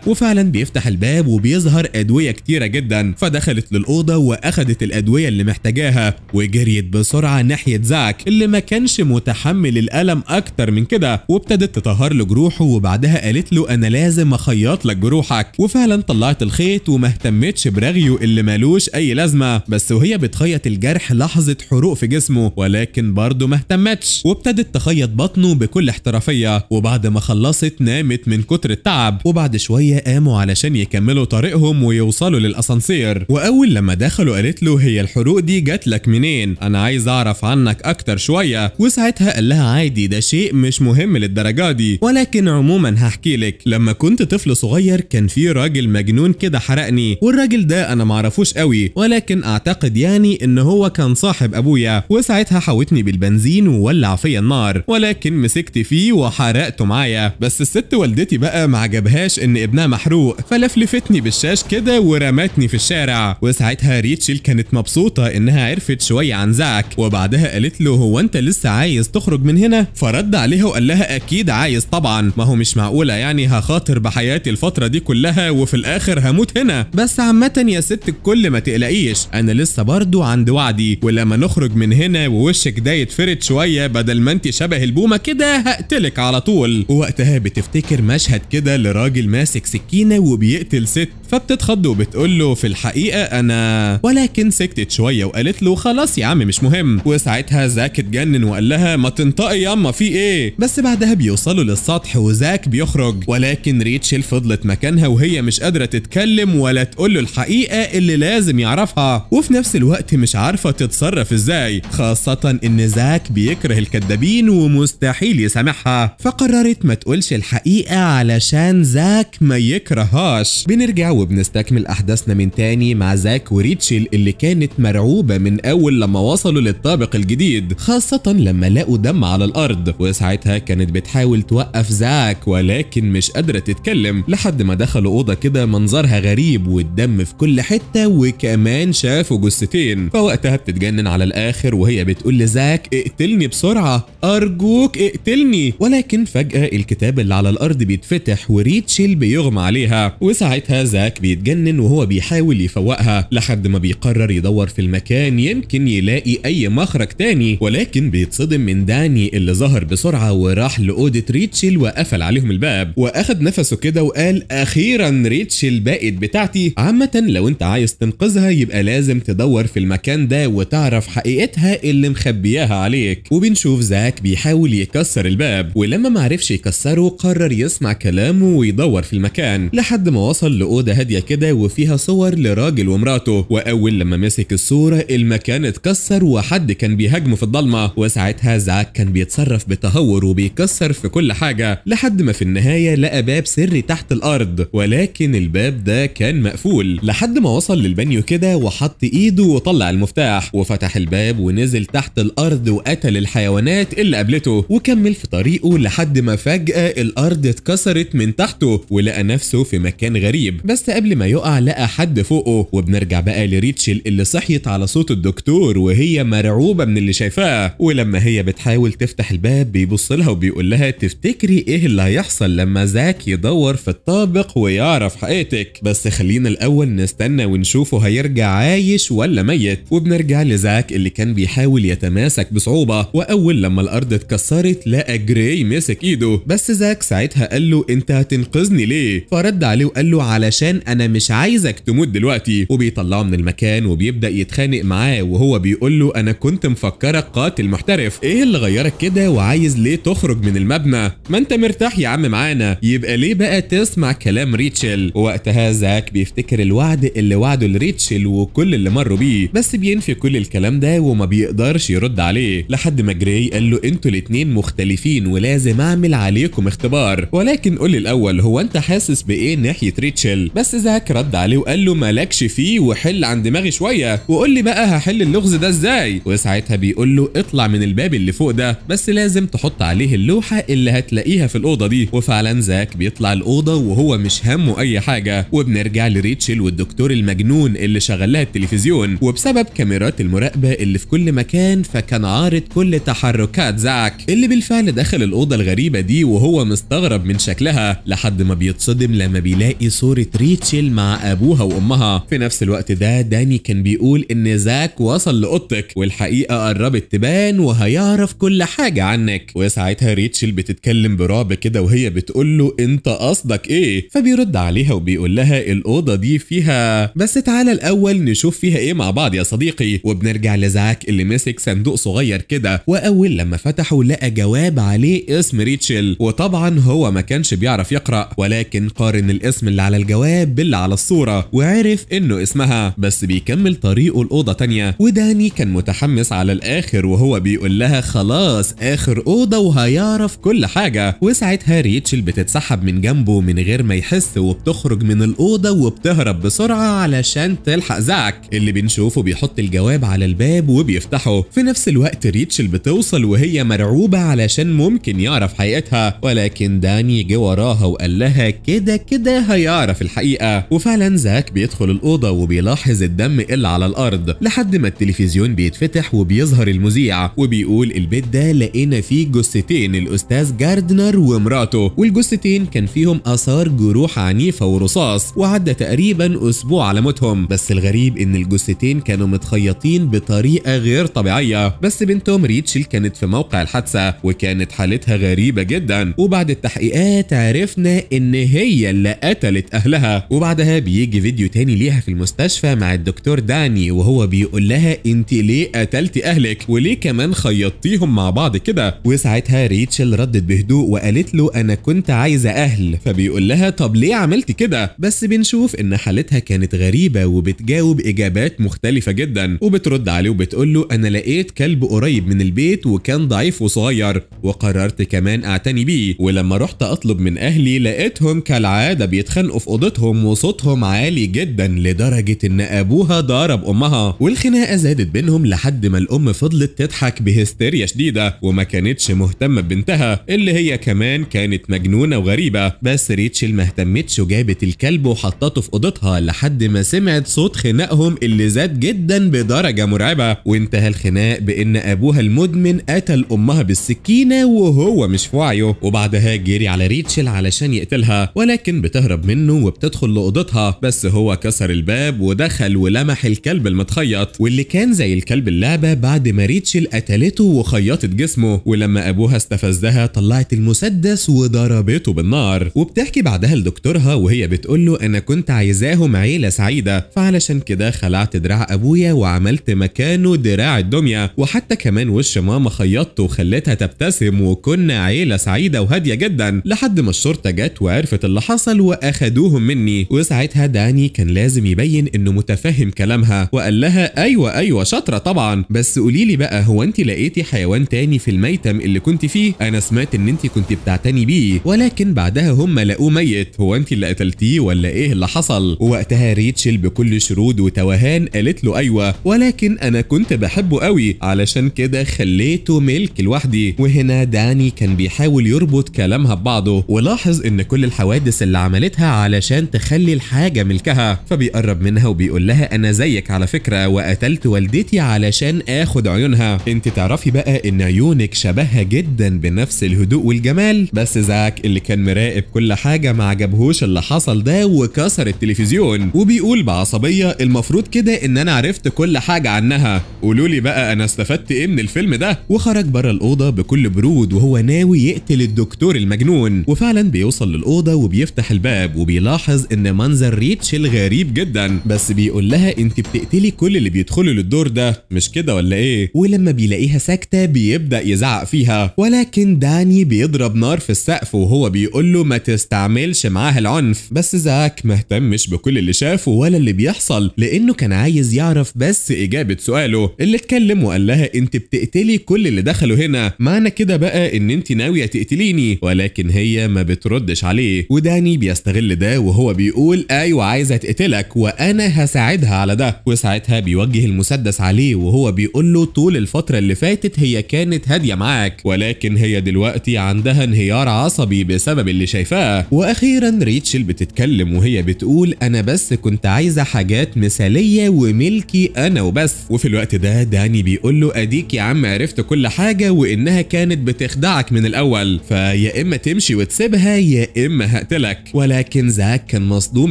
وفعلا بيفتح الباب وبيظهر ادويه كتيره جدا، فدخلت للاوضه واخدت الادويه اللي محتاجاها وجريت بسرعه ناحيه زاك اللي ما كانش متحمل الالم اكتر من كده، وابتدت تطهر له جروحه. وبعدها قالت له انا لازم اخيط لك جروحك. وفعلا طلعت الخيط وما اهتمتش برغيه اللي مالوش اي لازمه. بس وهي بتخيط الجرح لاحظت حروق في جسمه ولكن برضه ما اهتمتش وابتدت تخيط بطنه بكل احترافية. وبعد ما خلصت نامت من كتر التعب. وبعد شوية قاموا علشان يكملوا طريقهم ويوصلوا للأسانسير. وأول لما دخلوا قالت له هي الحروق دي جات لك منين؟ أنا عايز أعرف عنك أكتر شوية. وساعتها قال لها عادي، ده شيء مش مهم للدرجة دي، ولكن عموما هحكي لك. لما كنت طفل صغير كان في راجل مجنون كده حرقني، والراجل ده أنا معرفوش قوي، ولكن أعتقد يعني إن هو كان صاحب أبويا، وساعتها حاوتني بالبنزين وولع فيا النار، ولكن مسكت فيه وحرقته معايا. بس الست والدتي بقى ما عجبهاش إن ابنها محروق، فلفلفتني بالشاش كده ورمتني في الشارع. وساعتها ريتشل كانت مبسوطة إنها عرفت شوية عن زاك، وبعدها قالت له هو أنت لسه عايز تخرج من هنا؟ فرد عليها وقال لها أكيد عايز طبعا، ما هو مش معقولة يعني هخاطر بحياتي الفترة دي كلها وفي الآخر هموت هنا. بس عامة يا ست الكل ما تقلقيش، أنا لسه برضو عند وعدي، ولما نخرج من هنا ووشك ده يتفرد شوية بدل ما أنت شبه البومة كده هقتلك على طول. ووقتها بتفتكر مشهد كده لراجل ماسك سكينة وبيقتل ست، فبتتخض وبتقول له في الحقيقة أنا، ولكن سكتت شوية وقالت له خلاص يا عم مش مهم. وساعتها زاك اتجنن وقال لها ما تنطقي ياما في ايه. بس بعدها بيوصلوا للسطح وزاك بيخرج، ولكن ريتشل فضلت مكانها وهي مش قادرة تتكلم ولا تقول له الحقيقة اللي لازم يعرفها، وفي نفس الوقت مش عارفة تتصرف ازاي، خاصة ان زاك بيكره الكدابين ومستحيل يسامحها. فقررت ما تقولش الحقيقة علشان زاك ما يكرههاش. بنرجع وبنستكمل احداثنا من تاني مع زاك وريتشل اللي كانت مرعوبة من اول لما وصلوا للطابق الجديد، خاصة لما لقوا دم على الارض. وساعتها كانت بتحاول توقف زاك ولكن مش قادرة تتكلم، لحد ما دخلوا اوضة كده منظرها غريب والدم في كل حتة، وكمان شافوا جثتين. فوقتها بتتجنن على الاخر وهي بتقول لزاك اقتلني بسرعة ارجوك اقتلني. ولكن فجأة الكتاب اللي على الارض بيتفتح وريتشل بيغمى عليها، وساعتها زاك بيتجنن وهو بيحاول يفوقها، لحد ما بيقرر يدور في المكان يمكن يلاقي اي مخرج تاني. ولكن بيتصدم من داني اللي ظهر بسرعة وراح لأوضة ريتشل وقفل عليهم الباب، واخد نفسه كده وقال اخيرا ريتشل بقت بتاعتي. عامة لو انت عايز تنقذها يبقى لازم تدور في المكان ده وتعرف حقيقتها اللي مخبياها عليك. وبنشوف زاك بيحاول يكسر الباب، ولما معرفش يكسره قرر يسمع كلامه ويدور في المكان لحد ما وصل لأوضة هادية كده وفيها صور لراجل ومراته. واول لما مسك الصورة المكان اتكسر وحد كان بيهاجمه في الضلمة، وساعتها زاك كان بيتصرف بتهور وبيكسر في كل حاجة لحد ما في النهاية لقى باب سري تحت الارض، ولكن الباب ده كان مقفول. لحد ما وصل للبانيو كده وحط ايده وطلع المفتاح وفتح الباب ونزل تحت الارض وقتل الحيوانات اللي قابلته، وكمل في طريقه لحد ما فجأة الارض اتكسرت من تحته ولقى نفسه في مكان غريب. بس قبل ما يقع لقى حد فوقه. وبنرجع بقى لريتشل اللي صحيت على صوت الدكتور وهي مرعوبة من اللي شايفاه، ولما هي بتحاول تفتح الباب بيبص لها وبيقول لها تفتكري ايه اللي هيحصل لما زاك يدور في الطابق ويعرف حقيقتك؟ بس خلينا الاول نستنى ونشوفه هيرجع عايش ولا ميت. وبنرجع لزاك اللي كان بيحاول يتماسك بصعوبة، واول لما الارض اتكسرت لقى جراي مسك ايده. بس زاك ساعتها قال له انت هتنقذني ليه؟ فرد عليه وقال له علشان انا مش عايزك تموت دلوقتي. وبيطلعه من المكان وبيبدأ يتخانق معاه وهو بيقول له انا كنت مفكرك قاتل محترف، ايه اللي غيرك كده وعايز ليه تخرج من المبنى؟ ما انت مرتاح يا عم معانا، يبقى ليه بقى تسمع كلام ريتشل؟ ووقتها زاك بيفتكر الوعد اللي وعده لريتشل وكل اللي مروا بيه، بس بينفي كل الكلام ده وما بيقدرش يرد عليه لحد ما جراي قال له انتوا الاتنين مختلفين ولازم اعمل عليكم اختبار، ولكن قول لي الاول هو انت حاسس بايه ناحية ريتشل؟ بس زاك رد عليه وقال له مالكش فيه وحل عن دماغي شوية وقول لي بقى هحل اللغز ده ازاي؟ وساعتها بيقول له اطلع من الباب اللي فوق ده، بس لازم تحط عليه اللوحة اللي هتلاقيها في الأوضة دي. وفعلا زاك بيطلع الأوضة وهو مش همه أي حاجة. وبنرجع لريتشل والدكتور المجنون اللي شغل لها التلفزيون، وبسبب كاميرات المراقبة اللي في كل مكان فكان عارض كل تحركات زاك اللي بالفعل دخل الأوضة الغريبة دي وهو مستغرب من شكلها لحد ما بيتصدم لما بيلاقي صورة ريتشل مع ابوها وامها. في نفس الوقت ده داني كان بيقول ان زاك وصل لاوضتك والحقيقه قربت تبان وهيعرف كل حاجه عنك. وساعتها ريتشل بتتكلم برعب كده وهي بتقول له انت قصدك ايه؟ فبيرد عليها وبيقول لها الاوضه دي فيها، بس تعالى الاول نشوف فيها ايه مع بعض يا صديقي. وبنرجع لزاك اللي مسك صندوق صغير كده، واول لما فتحه لقى جواب عليه اسم ريتشل، وطبعا هو ما كانش بيعرف يقرا، ولكن قارن الاسم اللي على الجواب باللي على الصوره وعرف انه اسمها، بس بيكمل طريقه الاوضه تانية. وداني كان متحمس على الاخر وهو بيقول لها خلاص اخر اوضه وهيعرف كل حاجه. وساعتها ريتشل بتتسحب من جنبه من غير ما يحس وبتخرج من الاوضه وبتهرب بسرعه علشان تلحق زاك اللي بنشوفه بيحط الجواب على الباب وبيفتحه. في نفس الوقت ريتشل بتوصل وهي مرعوبه علشان ممكن يعرف حقيقتها، ولكن داني جه وراها وقال لها كده كده هيعرف الحقيقه. وفعلا زاك بيدخل الاوضه وبيلاحظ الدم اللي على الارض لحد ما التلفزيون بيتفتح وبيظهر المذيع وبيقول البيت ده لقينا فيه جثتين، الاستاذ جاردنر ومراته، والجثتين كان فيهم اثار جروح عنيفه ورصاص، وعدى تقريبا اسبوع على موتهم. بس الغريب ان الجثتين كانوا متخيطين بطريقه غير طبيعيه، بس بنتهم ريتشل كانت في موقع الحادثه وكانت حالتها غريبه جدا. وبعد التحقيقات عرفنا ان هي اللي قتلت اهلها. وبعدها بيجي فيديو تاني ليها في المستشفى مع الدكتور داني وهو بيقول لها انت ليه قتلتي اهلك وليه كمان خيطتيهم مع بعض كده؟ وساعتها ريتشل ردت بهدوء وقالت له انا كنت عايزه اهل. فبيقول لها طب ليه عملتي كده؟ بس بنشوف ان حالتها كانت غريبه وبتجاوب اجابات مختلفه جدا، وبترد عليه وبتقول له انا لقيت كلب قريب من البيت وكان ضعيف وصغير وقررت كمان اعتني بيه، ولما رحت اطلب من اهلي لقيتهم كالعاده بيتخانقوا في اوضتهم وصوتهم عالي جدا لدرجه ان ابوها ضرب امها، والخناقه زادت بينهم لحد ما الام فضلت تضحك بهستيريا شديده وما كانتش مهتمه ببنتها اللي هي كمان كانت مجنونه وغريبه. بس ريتشل ما اهتمتش وجابت الكلب وحطته في اوضتها لحد ما سمعت صوت خناقهم اللي زاد جدا بدرجه مرعبه، وانتهى الخناق بان ابوها المدمن قتل امها بالسكينه وهو مش في وعيه. وبعدها جري على ريتشل علشان يقتلها، ولكن بتهرب منه وبتدخل لاوضتها، بس هو كسر الباب ودخل ولمح الكلب المتخيط واللي كان زي الكلب اللعبه بعد ما ريتشل قتلته وخيطت جسمه. ولما ابوها استفزها طلعت المسدس وضربته بالنار. وبتحكي بعدها لدكتورها وهي بتقول له انا كنت عايزاهم عيله سعيده، فعلشان كده خلعت دراع ابويا وعملت مكانه دراع الدميه، وحتى كمان وش ماما خيطته وخلتها تبتسم، وكنا عيله سعيده وهاديه جدا لحد ما الشرطه جت وعرفت اللي حصل واخدوهم مني. وساعتها داني كان لازم يبين انه متفهم كلامها وقال لها ايوه شاطره طبعا، بس قولي لي بقى هو انت لقيتي حيوان تاني في الميتم اللي كنت فيه؟ انا سمعت ان انت كنت بتعتني بيه ولكن بعدها هم لقوه ميت، هو انت اللي قتلتيه ولا ايه اللي حصل؟ ووقتها ريتشل بكل شرود وتوهان قالت له ايوه، ولكن انا كنت بحبه قوي علشان كده خليته ملك لوحدي. وهنا داني كان بيحاول يربط كلامها ببعضه ولاحظ ان كل الحوادث اللي عملتها علشان تخلي الحاجه ملكها، فبيقرب منها وبيقول لها انا زيك على فكره وقتلت والدتي علشان اخد عيونها، انت تعرفي بقى ان عيونك شبهها جدا بنفس الهدوء والجمال. بس زاك اللي كان مراقب كل حاجه ما عجبهوش اللي حصل ده وكسر التلفزيون وبيقول بعصبيه المفروض كده ان انا عرفت كل حاجه عنها، قولوا لي بقى انا استفدت ايه من الفيلم ده؟ وخرج بره الاوضه بكل برود وهو ناوي يقتل الدكتور المجنون. وفعلا بيوصل للاوضه وبيفتح الباب وبيلاحظ ان منظر ريتشل غريب جدا، بس بيقول لها انت بتقتلي كل اللي بيدخلوا للدور ده مش كده ولا ايه؟ ولما بيلاقيها ساكته بيبدا يزعق فيها، ولكن داني بيضرب نار في السقف وهو بيقول له ما تستعملش معاها العنف. بس زاك ما اهتمش بكل اللي شافه ولا اللي بيحصل لانه كان عايز يعرف بس اجابه سؤاله. اللي اتكلم وقال لها انت بتقتلي كل اللي دخلوا هنا، معنى كده بقى ان انت ناويه تقتليني؟ ولكن هي ما بتردش عليه، وداني بيستغل ده وهو بيقول ايوه عايزه تقتلك وانا هساعدها على ده. وساعتها بيوجه المسدس عليه وهو بيقول له طول الفتره اللي فاتت هي كانت هاديه معاك ولكن هي دلوقتي عندها انهيار عصبي بسبب اللي شايفاه. واخيرا ريتشل بتتكلم وهي بتقول انا بس كنت عايزه حاجات مثاليه وملكي انا وبس. وفي الوقت ده داني بيقول له اديك يا عم عرفت كل حاجه وانها كانت بتخدعك من الاول، فيا اما تمشي وتسيبها يا اما هقتلك. ولكن زاك كان مصدوم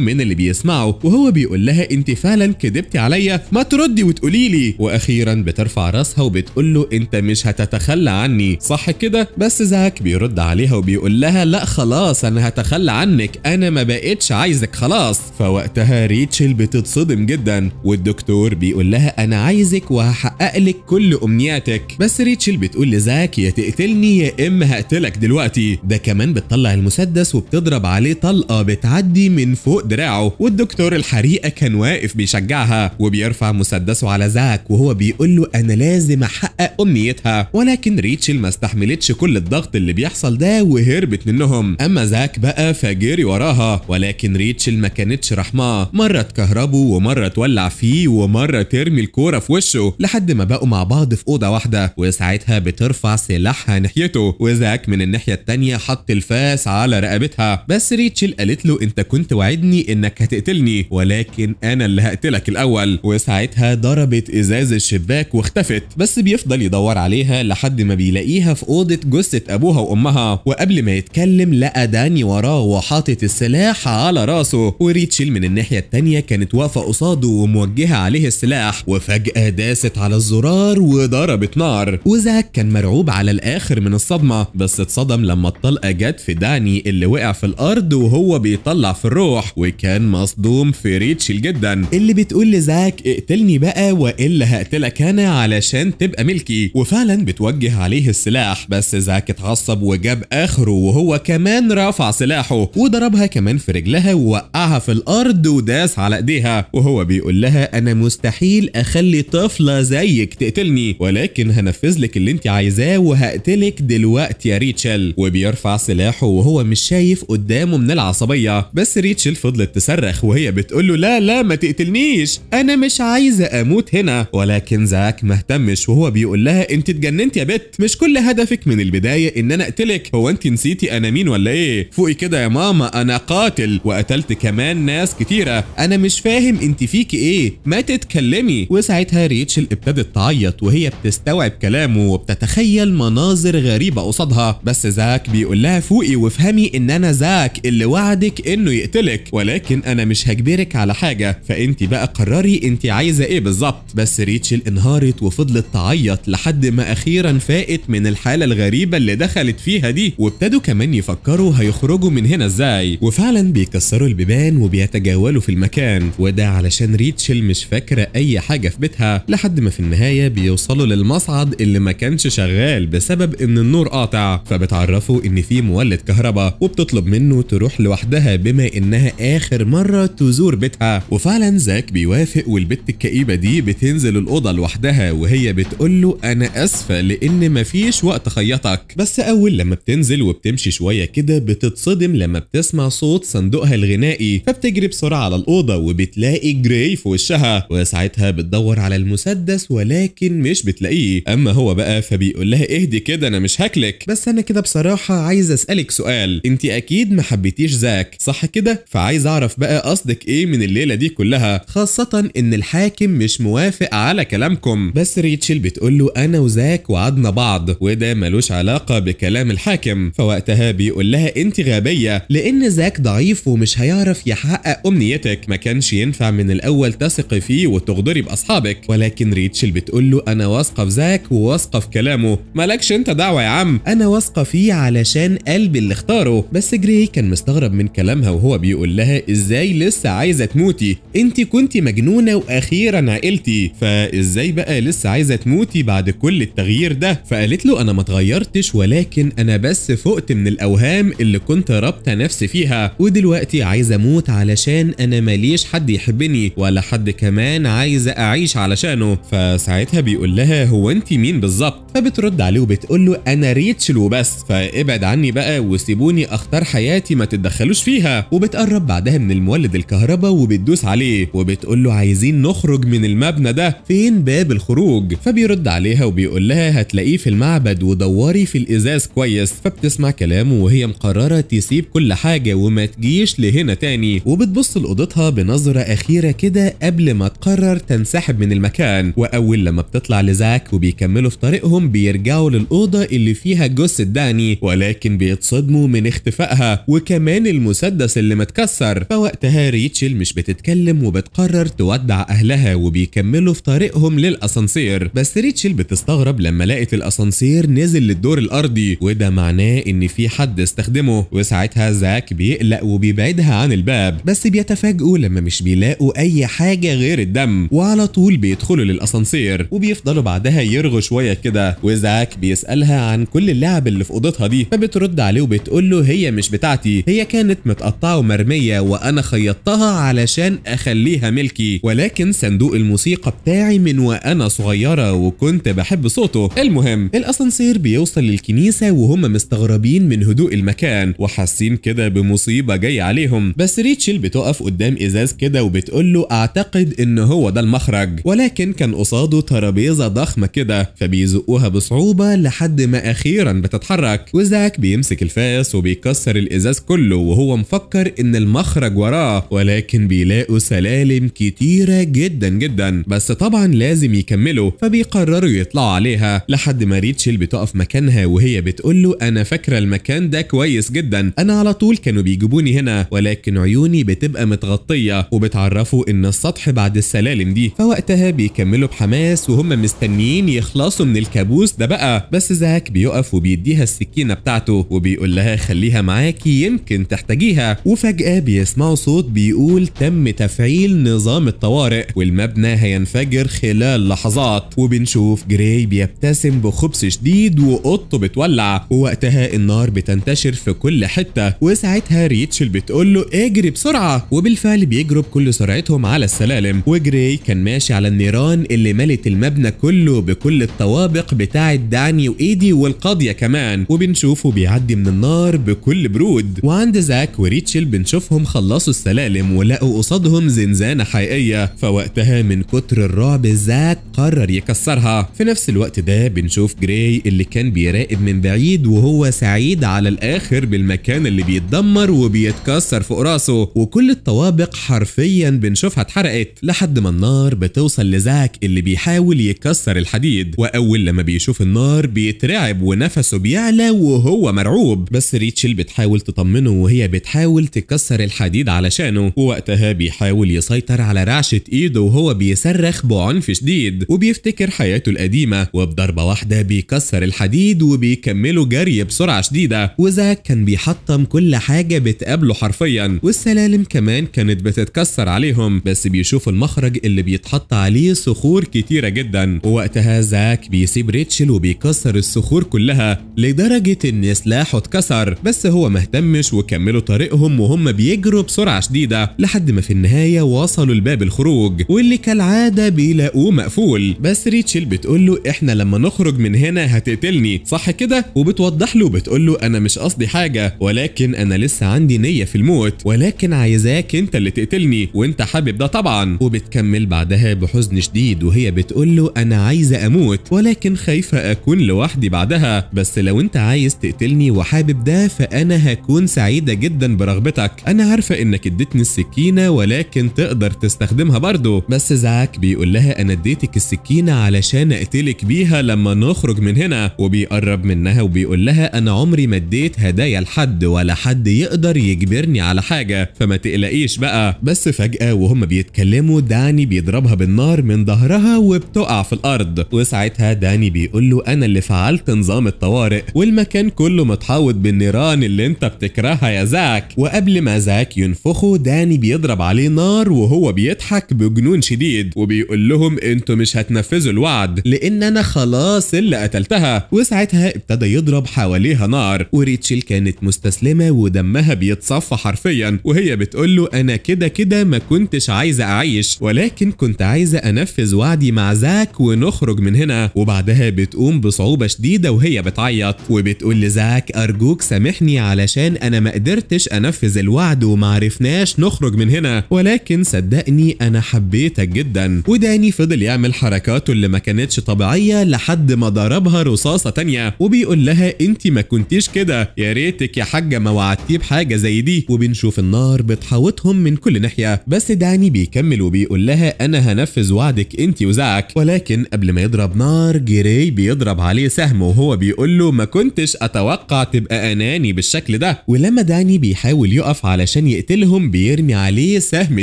من اللي بيسمعه، وهو بيقول لها انت فعلا كدبتي عليا، ما تردي وتقولي لي. واخيرا بترفع راسها وبتقول له انت مش هتتخلى عني صح كده؟ بس زاك بيرد عليها وبيقول لها لا خلاص انا هتخلى عنك، انا ما بقتش عايزك خلاص. فوقتها ريتشل بتتصدم جدا، والدكتور بيقول لها انا عايزك وهحقق لك كل امنياتك. بس ريتشل بتقول لزاك يا تقتلني يا اما هقتلك دلوقتي. ده كمان بتطلع المسدس وبتضرب عليه طلقه بتعدي من فوق دراعه، والدكتور الحريقه كان واقف بيشجعها وبيرفع مسدسه على زاك وهو بيقول له انا لازم احقق امنيتها. ولكن ريتشل ما استحملتش كل الضغط اللي بيحصل ده وهربت منهم. اما زاك بقى فجري وراها، ولكن ريتشل ما كانتش رحماه، مره تكهربه ومره تولع فيه ومره ترمي الكوره في وشه لحد ما بقوا مع بعض في اوضه واحده. وساعتها بترفع سلاحها ناحيته، وزاك من الناحيه التانيه حط الفاس على رقبتها. بس ريتشل قالت له انت كنت وعدني انك هتقتلني، ولكن انا اللي هقتلك الاول. وساعتها ضربت ازاز الشباك واختفت. بس بيفضل يدور عليها لحد ما بيلاقيها في اوضه جثه ابوها وامها، وقبل ما يتكلم لقى داني وراه وحاطط السلاح على راسه. وريتشل من الناحيه التانيه كانت واقفه قصاده وموجهه عليه السلاح، وفجاه داست على الزرار وضربت نار. وزاك كان مرعوب على الاخر من الصدمه، بس اتصدم لما الطلقه جت في داني اللي وقع في الارض وهو بيطلع في الروح، وكان مصدوم في ريتشل جدا اللي بتقول لزاك اقتلني بقى والا هقتلك انا علشان تبقى ملكي. وفعلا بتوجه عليه السلاح، بس زاك اتعصب وجاب اخره وهو كمان رفع سلاحه وضربها كمان في رجلها ووقعها في الارض وداس على ايديها، وهو بيقول لها انا مستحيل اخلي طفله زيك تقتلني، ولكن هنفذ لك اللي انت عايزاه وهقتلك دلوقتي يا ريتشل. وبيرفع سلاحه وهو مش شايف قدامه من العصبيه. بس ريتشل فضلت تصرخ وهي بتقول له لا لا ما تقتلنيش، انا مش عايزه اموت هنا. ولكن زاك مهتمش وهو بيقول لها انت اتجننت يا بت، مش كل هدفك من البدايه ان انا اقتلك؟ هو انت نسيتي انا مين ولا ايه؟ فوقي كده يا ماما، انا قاتل وقتلت كمان ناس كتيره، انا مش فاهم انت فيكي ايه، ما تتكلمي. وساعتها ريتشل ابتدت تعيط وهي بتستوعب كلامه وبتتخيل مناظر غريبه قصادها. بس زاك بيقول لها فوقي وافهمي ان انا زاك اللي وعدك انه يقتلك، ولكن انا مش هجبرك على حاجه، فانت بقى قرري انت عايزه ايه بالظبط. بس ريتشل انهارت وفضلت تعيط لحد ما اخيرا فاقت من الحاله الغريبه اللي دخلت فيها دي، وابتدوا كمان يفكروا هيخرجوا من هنا ازاي. وفعلا بيكسروا البيبان وبيتجولوا في المكان، وده علشان ريتشل مش فاكره اي حاجه في بيتها، لحد ما في النهايه بيوصلوا للمصعد اللي ما كانش شغال بسبب ان النور قاطع. فبتعرفوا ان في مولد كهرباء وبتطلب منه تروح لوحدها بما انها اخر مره تزور بيتها. وفعلا زاك بيوافق، والبت الكئيبه دي بتنزل الاوضه لوحدها وهي بتقول له انا اسفه لان مفيش وقت خيطك. بس اول لما بتنزل وبتمشي شويه كده بتتصدم لما بتسمع صوت صندوقها الغنائي، فبتجري بسرعه على الاوضه وبتلاقي جراي في وشها. وساعتها بتدور على المسدس ولكن مش بتلاقيه. اما هو بقى فبيقول لها اهدي كده انا مش هاكلك، بس انا كده بصراحه عايز اسالك سؤال، انت اكيد ما حبيتيش زاك صح كده؟ فعايز اعرف بقى قصدك ايه من الليله دي كلها، خاصه ان الحاكم مش موافق على كلامكم. بس ريتشل بتقول له انا وزاك وعدنا بعض وده ملوش علاقه بكلام الحاكم. فوقتها بيقول لها انت غبيه لان زاك ضعيف ومش هيعرف يحقق امنيتك، ما كانش ينفع من الاول تثقي فيه وتغدري باصحابك. ولكن ريتشل بتقول له انا واثقه في زاك وواثقه في كلامه، مالكش انت دعوه يا عم، انا واثقه فيه علشان قلبي اللي اختاره. بس جراي كان مستغرب من كلامها وهو بيقول لها ازاي لسه عايزه تموتي؟ انت كنتي مجنونه واخيرا عقلتي، فازاي بقى لسه عايزه تموتي بعد كل التغيير ده؟ فقالت له انا ما اتغيرتش، ولكن انا بس فقت من الاوهام اللي كنت رابطه نفسي فيها، ودلوقتي عايزه اموت علشان انا ماليش حد يحبني ولا حد كمان عايزه اعيش علشانه. فساعتها بيقول لها هو انت مين بالظبط؟ فبترد عليه وبتقول له انا ريتشل وبس، فابعد عني بقى وسيبوني اختار حياتي ما تتدخلوش فيها. وبتقرب بعدها من المولد الكهرباء وبتدوس عليه وبتقول له عايزين نخرج من المبنى ده، فين باب الخروج؟ فبيرد عليها وبيقول لها هتلاقيه في المعبد ودوري في الازاز كويس. فبتسمع كلامه وهي مقرره تسيب كل حاجه وما تجيش لهنا تاني، وبتبص لاوضتها بنظره اخيره كده قبل ما تقرر تنسحب من المكان. واول لما بتطلع لزاك وبيكملوا في طريقهم بيرجعوا للاوضه اللي فيها جثه داني، ولكن بيتصدموا من اختفائها وكمان المسدس اللي ما اتكسر. فوقتها ريتشل مش بتتكلم وبتقرر تودع اهلها وبيكملوا في طريقهم للاسانسير. بس ريتشل بتستغرب لما لقت الاسانسير نزل للدور الارضي، وده معناه ان في حد استخدمه. وساعتها زاك بيقلق وبيبعدها عن الباب، بس بيتفاجئوا لما مش بيلاقوا اي حاجه غير الدم، وعلى طول بيدخلوا للاسانسير وبيفضلوا بعدها يرغوا شويه كده. وزاك بيسالها عن كل اللعب اللي في اوضتها دي، فبترد عليه وبتقول له هي مش بتاعتي، هي كانت متقطعه ومرميه وانا خيطتها علشان اخليها ملكي، ولكن صندوق الموسيقى بتاعي من وانا صغيره وكنت بحب صوته. المهم الاسانسير بيوصل للكنيسه وهم مستغربين من هدوء المكان وحاسين كده بمصيبه جايه عليهم. بس ريتشل بتقف قدام ازاز كده وبتقول له اعتقد ان هو ده المخرج، ولكن كان قصاده ترابيزه ضخمه كده، فبيزقوها بصعوبه لحد ما اخيرا بتتحرك. وزاك بيمسك الفاس وبيكسر الازاز كله وهو مفكر ان المخرج وراه، ولكن بيلاقوا سلالم كتيره جدا جدا، بس طبعا لازم يكملوا، فبيقرروا يطلعوا عليها لحد ما ريتشل بتقف مكانها وهي بتقول له انا فاكره المكان ده كويس جدا، انا على طول كانوا بيجيبوني هنا ولكن عيوني بتبقى متغطيه، وبتعرفوا ان السطح بعد السلالم دي. فوقتها بيكملوا بحماس وهم مستنيين يخلصوا من الكابوس ده بقى. بس زاك بيقف وبيديها السكينه بتاعته وبيقول لها خليها معاكي يمكن تحتاجيها. وفجاه بيسمعوا صوت بيقول تم تفعيل نظام الطوارئ والمبنى هينفجر خلال لحظات. وبنشوف جراي بيبتسم بخبث شديد واوضته بتولع، ووقتها النار بتنتشر في كل حته. وساعتها ريتشل بتقول له اجري بسرعه، وبالفعل بيجروا بكل سرعتهم على السلالم. وجراي كان ماشي على النيران اللي ملت المبنى كله بكل الطوابق بتاعه داني وايدي والقاضيه كمان، وبنشوفه بيعدي من النار بكل برود. وعند زاك وريتشل بنشوفهم خلصوا السلالم ولقوا قصادهم زنزانه حقيقيه، فوقتها من كتر الرعب زاك قرر يكسرها. في نفس الوقت ده بنشوف جراي اللي كان بيراقب من بعيد وهو سعيد على الاخر بالمكان اللي بيتدمر وبيتكسر فوق راسه، وكل الطوابق حرفيا بنشوفها اتحرقت لحد ما النار بتوصل لزاك اللي بيحاول يكسر الحديد. واول لما بيشوف النار بيترعب ونفسه بيعلى وهو مرعوب. بس ريتشل بتحاول تطمنه وهي بتحاول تكسر الحديد علشانه، ووقتها بيحاول يسيطر على رعشة ايده وهو بيصرخ بعنف شديد وبيفتكر حياته القديمة، وبضربة واحدة بيكسر الحديد وبيكملوا جري بسرعة شديدة. وزاك كان بيحطم كل حاجة بتقابله حرفيا، والسلالم كمان كانت بتتكسر عليهم، بس بيشوف المخرج اللي بيتحط عليه صخور كتيرة جدا. ووقتها زاك بيسيب ريتشل وبيكسر الصخور كلها لدرجة ان سلاحه اتكسر، بس هو مهتمش وكملوا طريقهم وهم بيجروا بسرعة شديدة لحد ما في النهاية وصلوا لباب الخروج، واللي كالعادة بيلاقوه مقفول. بس ريتشل بتقول له احنا لما نخرج من هنا هتقتلني صح كده، وبتوضح له بتقول له انا مش قصدي حاجة، ولكن انا لسه عندي نية في الموت، ولكن عايزاك انت اللي تقتلني وانت حابب ده طبعا. وبتكمل بعدها بحزن شديد وهي بتقول له انا عايزة اموت ولكن خايفة اكون لوحدي بعدها، بس لو انت عايز تقتلني وحابب ده فانا هكون سعيدة جدا برغبتك، انا عارفة انك اديتني السكينة ولكن تقدر تستخدمها برضو. بس زاك بيقول لها انا اديتك السكينة علشان اقتلك بيها لما نخرج من هنا، وبيقرب منها وبيقول لها انا عمري ما اديت هدايا لحد ولا حد يقدر يجبرني على حاجة، فما تقلقيش بقى. بس فجأة وهم بيتكلموا داني بيضربها بالنار من ظهرها وبتقع في الارض، وساعتها داني بيقول له انا اللي فعلت نظام الطوارئ والمكان كله متحوط بالنيران اللي انت بتكرهها يا زاك. وقبل ما زاك ينفخه داني بيضرب عليه نار وهو بيضحك بجنون شديد وبيقول لهم انتوا مش هتنفذوا الوعد لان انا خلاص اللي قتلتها. وساعتها ابتدى يضرب حواليها نار، وريتشل كانت مستسلمة ودمها بيتصفى حرفيا وهي بتقول له انا كده كده ما كنتش عايزة اعيش ولكن كنت عايزة انفذ وعدي مع زاك ونخرج من هنا. وبعدها بتقوم بصعوبة شديدة وهي بتعيط وبتقول لزاك ارجوك سامحني علشان انا ما قدرتش انفذ الوعد ومعرفناش نخرج من هنا، ولكن صدقني انا حبيتك جدا. وداني فضل يعمل حركاته اللي ما كانتش طبيعية لحد ما ضربها رصاصة تانية وبيقول لها انتي ما كنتيش كده، يا ريتك يا حاجة ما وعدتيه بحاجة زي دي. وبنشوف النار بتحاوطهم من كل ناحية، بس داني بيكمل وبيقول لها انا هنفذ وعدك انتي وزاك. ولكن قبل ما يضرب نار جراي بيضرب عليه سهم وهو بيقول له ما كنتش اتوقع تبقى اناني بالشكل ده. ولما داني بيحاول بيقف علشان يقتلهم بيرمي عليه سهم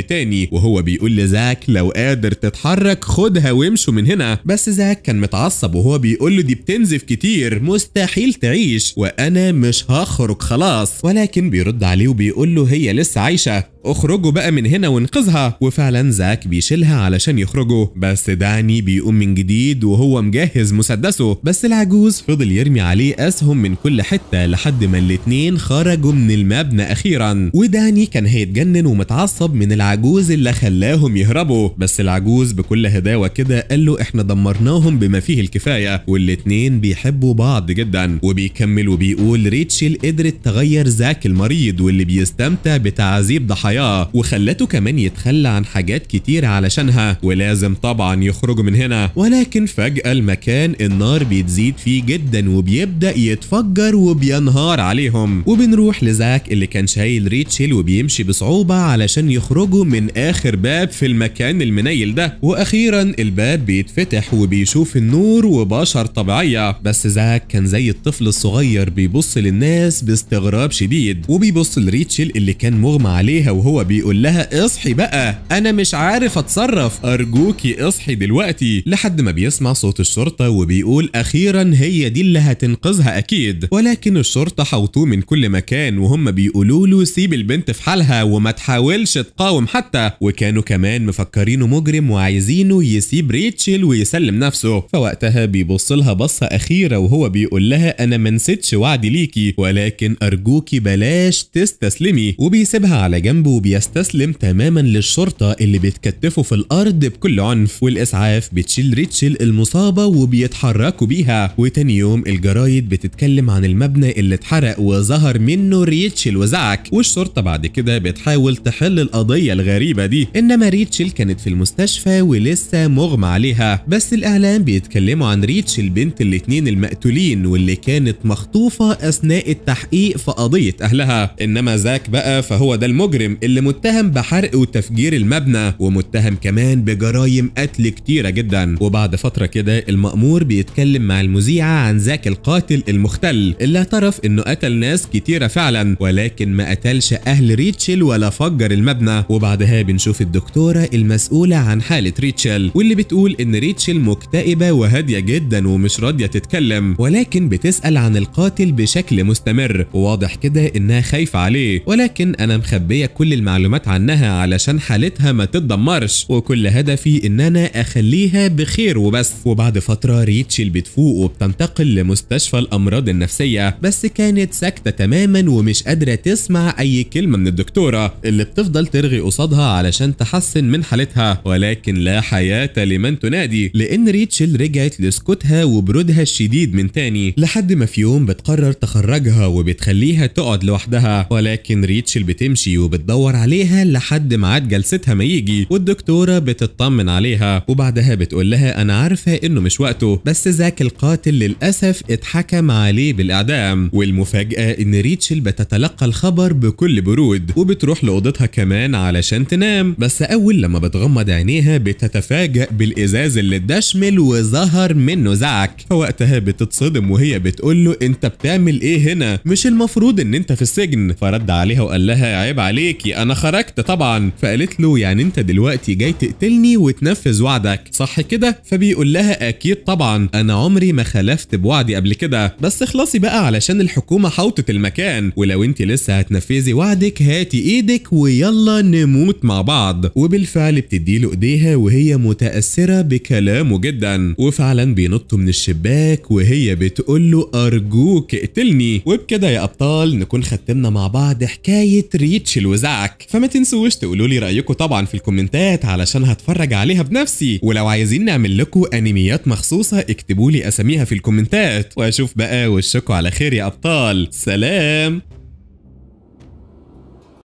تاني، وهو بيقول لزاك لو قادر تتحرك خدها وامشوا من هنا. بس زاك كان متعصب وهو بيقول له دي بتنزف كتير مستحيل تعيش وانا مش هخرج خلاص، ولكن بيرد عليه وبيقول له هي لسه عايشه، اخرجوا بقى من هنا وانقذها. وفعلا زاك بيشيلها علشان يخرجوا، بس داني بيقوم من جديد وهو مجهز مسدسه، بس العجوز فضل يرمي عليه اسهم من كل حته لحد ما الاتنين خرجوا من المبنى اخيرا. وداني كان هيتجنن ومتعصب من العجوز اللي خلاهم يهربوا، بس العجوز بكل هداوه كده قال له احنا دمرناهم بما فيه الكفايه، والاتنين بيحبوا بعض جدا. وبيكمل وبيقول ريتشل قدرت تغير زاك المريض واللي بيستمتع بتعذيب ضحاياه، وخلته كمان يتخلى عن حاجات كتير علشانها، ولازم طبعا يخرجوا من هنا. ولكن فجأة المكان النار بتزيد فيه جدا وبيبدأ يتفجر وبينهار عليهم. وبنروح لزاك اللي كان شايل ريتشل وبيمشي بصعوبة علشان يخرجوا من آخر باب في المكان المنيل ده، وأخيرا الباب بيتفتح وبيشوف النور وبشر طبيعية. بس زاك كان زي الطفل الصغير بيبص للناس باستغراب شديد، وبيبص لريتشل اللي كان مغمى عليها وهو بيقول لها اصحي بقى انا مش عارف اتصرف، ارجوكي اصحي دلوقتي. لحد ما بيسمع صوت الشرطة وبيقول اخيرا هي دي اللي هتنقذها اكيد. ولكن الشرطة حوطوه من كل مكان وهم بيقولوا له سيب البنت في حالها وما تحاولش تقاوم حتى، وكانوا كمان مفكرينه مجرم وعايزينه يسيب ريتشل ويسلم نفسه. فوقتها بيبص لها بصة اخيرة وهو بيقول لها انا ما نسيتش وعدي ليكي، ولكن ارجوكي بلاش تستسلمي. وبيسيبها على جنبه وبيستسلم تماما للشرطة اللي بتكتفه في الارض بكل عنف. والاسعاف بتشيل ريتشل المصابة وبيتحركوا بيها. وتاني يوم الجرايد بتتكلم عن المبنى اللي اتحرق وظهر منه ريتشل وزعك، والشرطة بعد كده بتحاول تحل القضية الغريبة دي، انما ريتشل كانت في المستشفى ولسه مغمى عليها. بس الاعلام بيتكلموا عن ريتشل بنت الاتنين المقتولين واللي كانت مخطوفة اثناء التحقيق في قضية اهلها، انما زاك بقى فهو ده المجرم اللي متهم بحرق وتفجير المبنى ومتهم كمان بجرائم قتل كتيرة جدا. وبعد فترة كده المأمور بيتكلم مع المذيعة عن زاك القاتل المختل اللي اعترف انه قتل ناس كتيرة فعلا، ولكن ما قتلش اهل ريتشل ولا فجر المبنى. وبعدها بنشوف الدكتورة المسؤولة عن حالة ريتشل واللي بتقول ان ريتشل مكتئبة وهادية جدا ومش راضية تتكلم، ولكن بتسأل عن القاتل بشكل مستمر وواضح كده انها خايفة عليه. ولكن انا مخبية كل المعلومات عنها علشان حالتها ما تتدمرش، وكل هدفي ان انا اخليها بخير وبس. وبعد فترة ريتشل بتفوق وبتنتقل لمستشفى الامراض النفسية، بس كانت ساكتة تماما ومش قادرة تسمع اي كلمة من الدكتورة اللي بتفضل ترغي قصادها علشان تحسن من حالتها. ولكن لا حياة لمن تنادي، لان ريتشل رجعت لسكوتها وبرودها الشديد من تاني، لحد ما في يوم بتقرر تخرجها وبتخليها تقعد لوحدها. ولكن ريتشل بتمشي وبتدور عليها لحد ميعاد جلستها ما يجي، والدكتورة بتطمن عليها وبعدها بتقول لها انا عارفة انه مش وقته، بس زاك القاتل للأسف اتحكم عليه بالإعدام. والمفاجأة ان ريتشل بتتلقى الخبر بكل برود وبتروح لأوضتها كمان علشان تنام، بس اول لما بتغمض عينيها بتتفاجأ بالإزاز اللي اتدشمل وظهر منه زعك. فوقتها بتتصدم وهي بتقول له انت بتعمل ايه هنا؟ مش المفروض ان انت في السجن؟ فرد عليها وقال لها عيب عليكي انا خرجت طبعا. فقالت له يعني انت دلوقتي جاي تقتلني وتنفذ وعدك صح كده؟ فبيقول لها اكيد طبعا انا عمري ما خلفت بوعدي قبل كده، بس اخلصي بقى علشان الحكومة حوطت المكان، ولو انت لسه هتنفذي وعدك هاتي ايدك ويلا نموت مع بعض. وبالفعل بتديله ايديها وهي متأثرة بكلامه جدا، وفعلا بينطوا من الشباك وهي بتقول له ارجوك اقتلني. وبكده يا ابطال نكون ختمنا مع بعض حكاية ريتشل وزعك. فما تنسوش تقولوا لي رأيكم طبعا في الكومنتات علشان هتفرج عليها بنفسي، ولو عايزين نعمل لكم انميات مخصوصة اكتبوا لي اساميها في الكومنتات، واشوف بقى وشكوا على خير يا ابطال. سلام.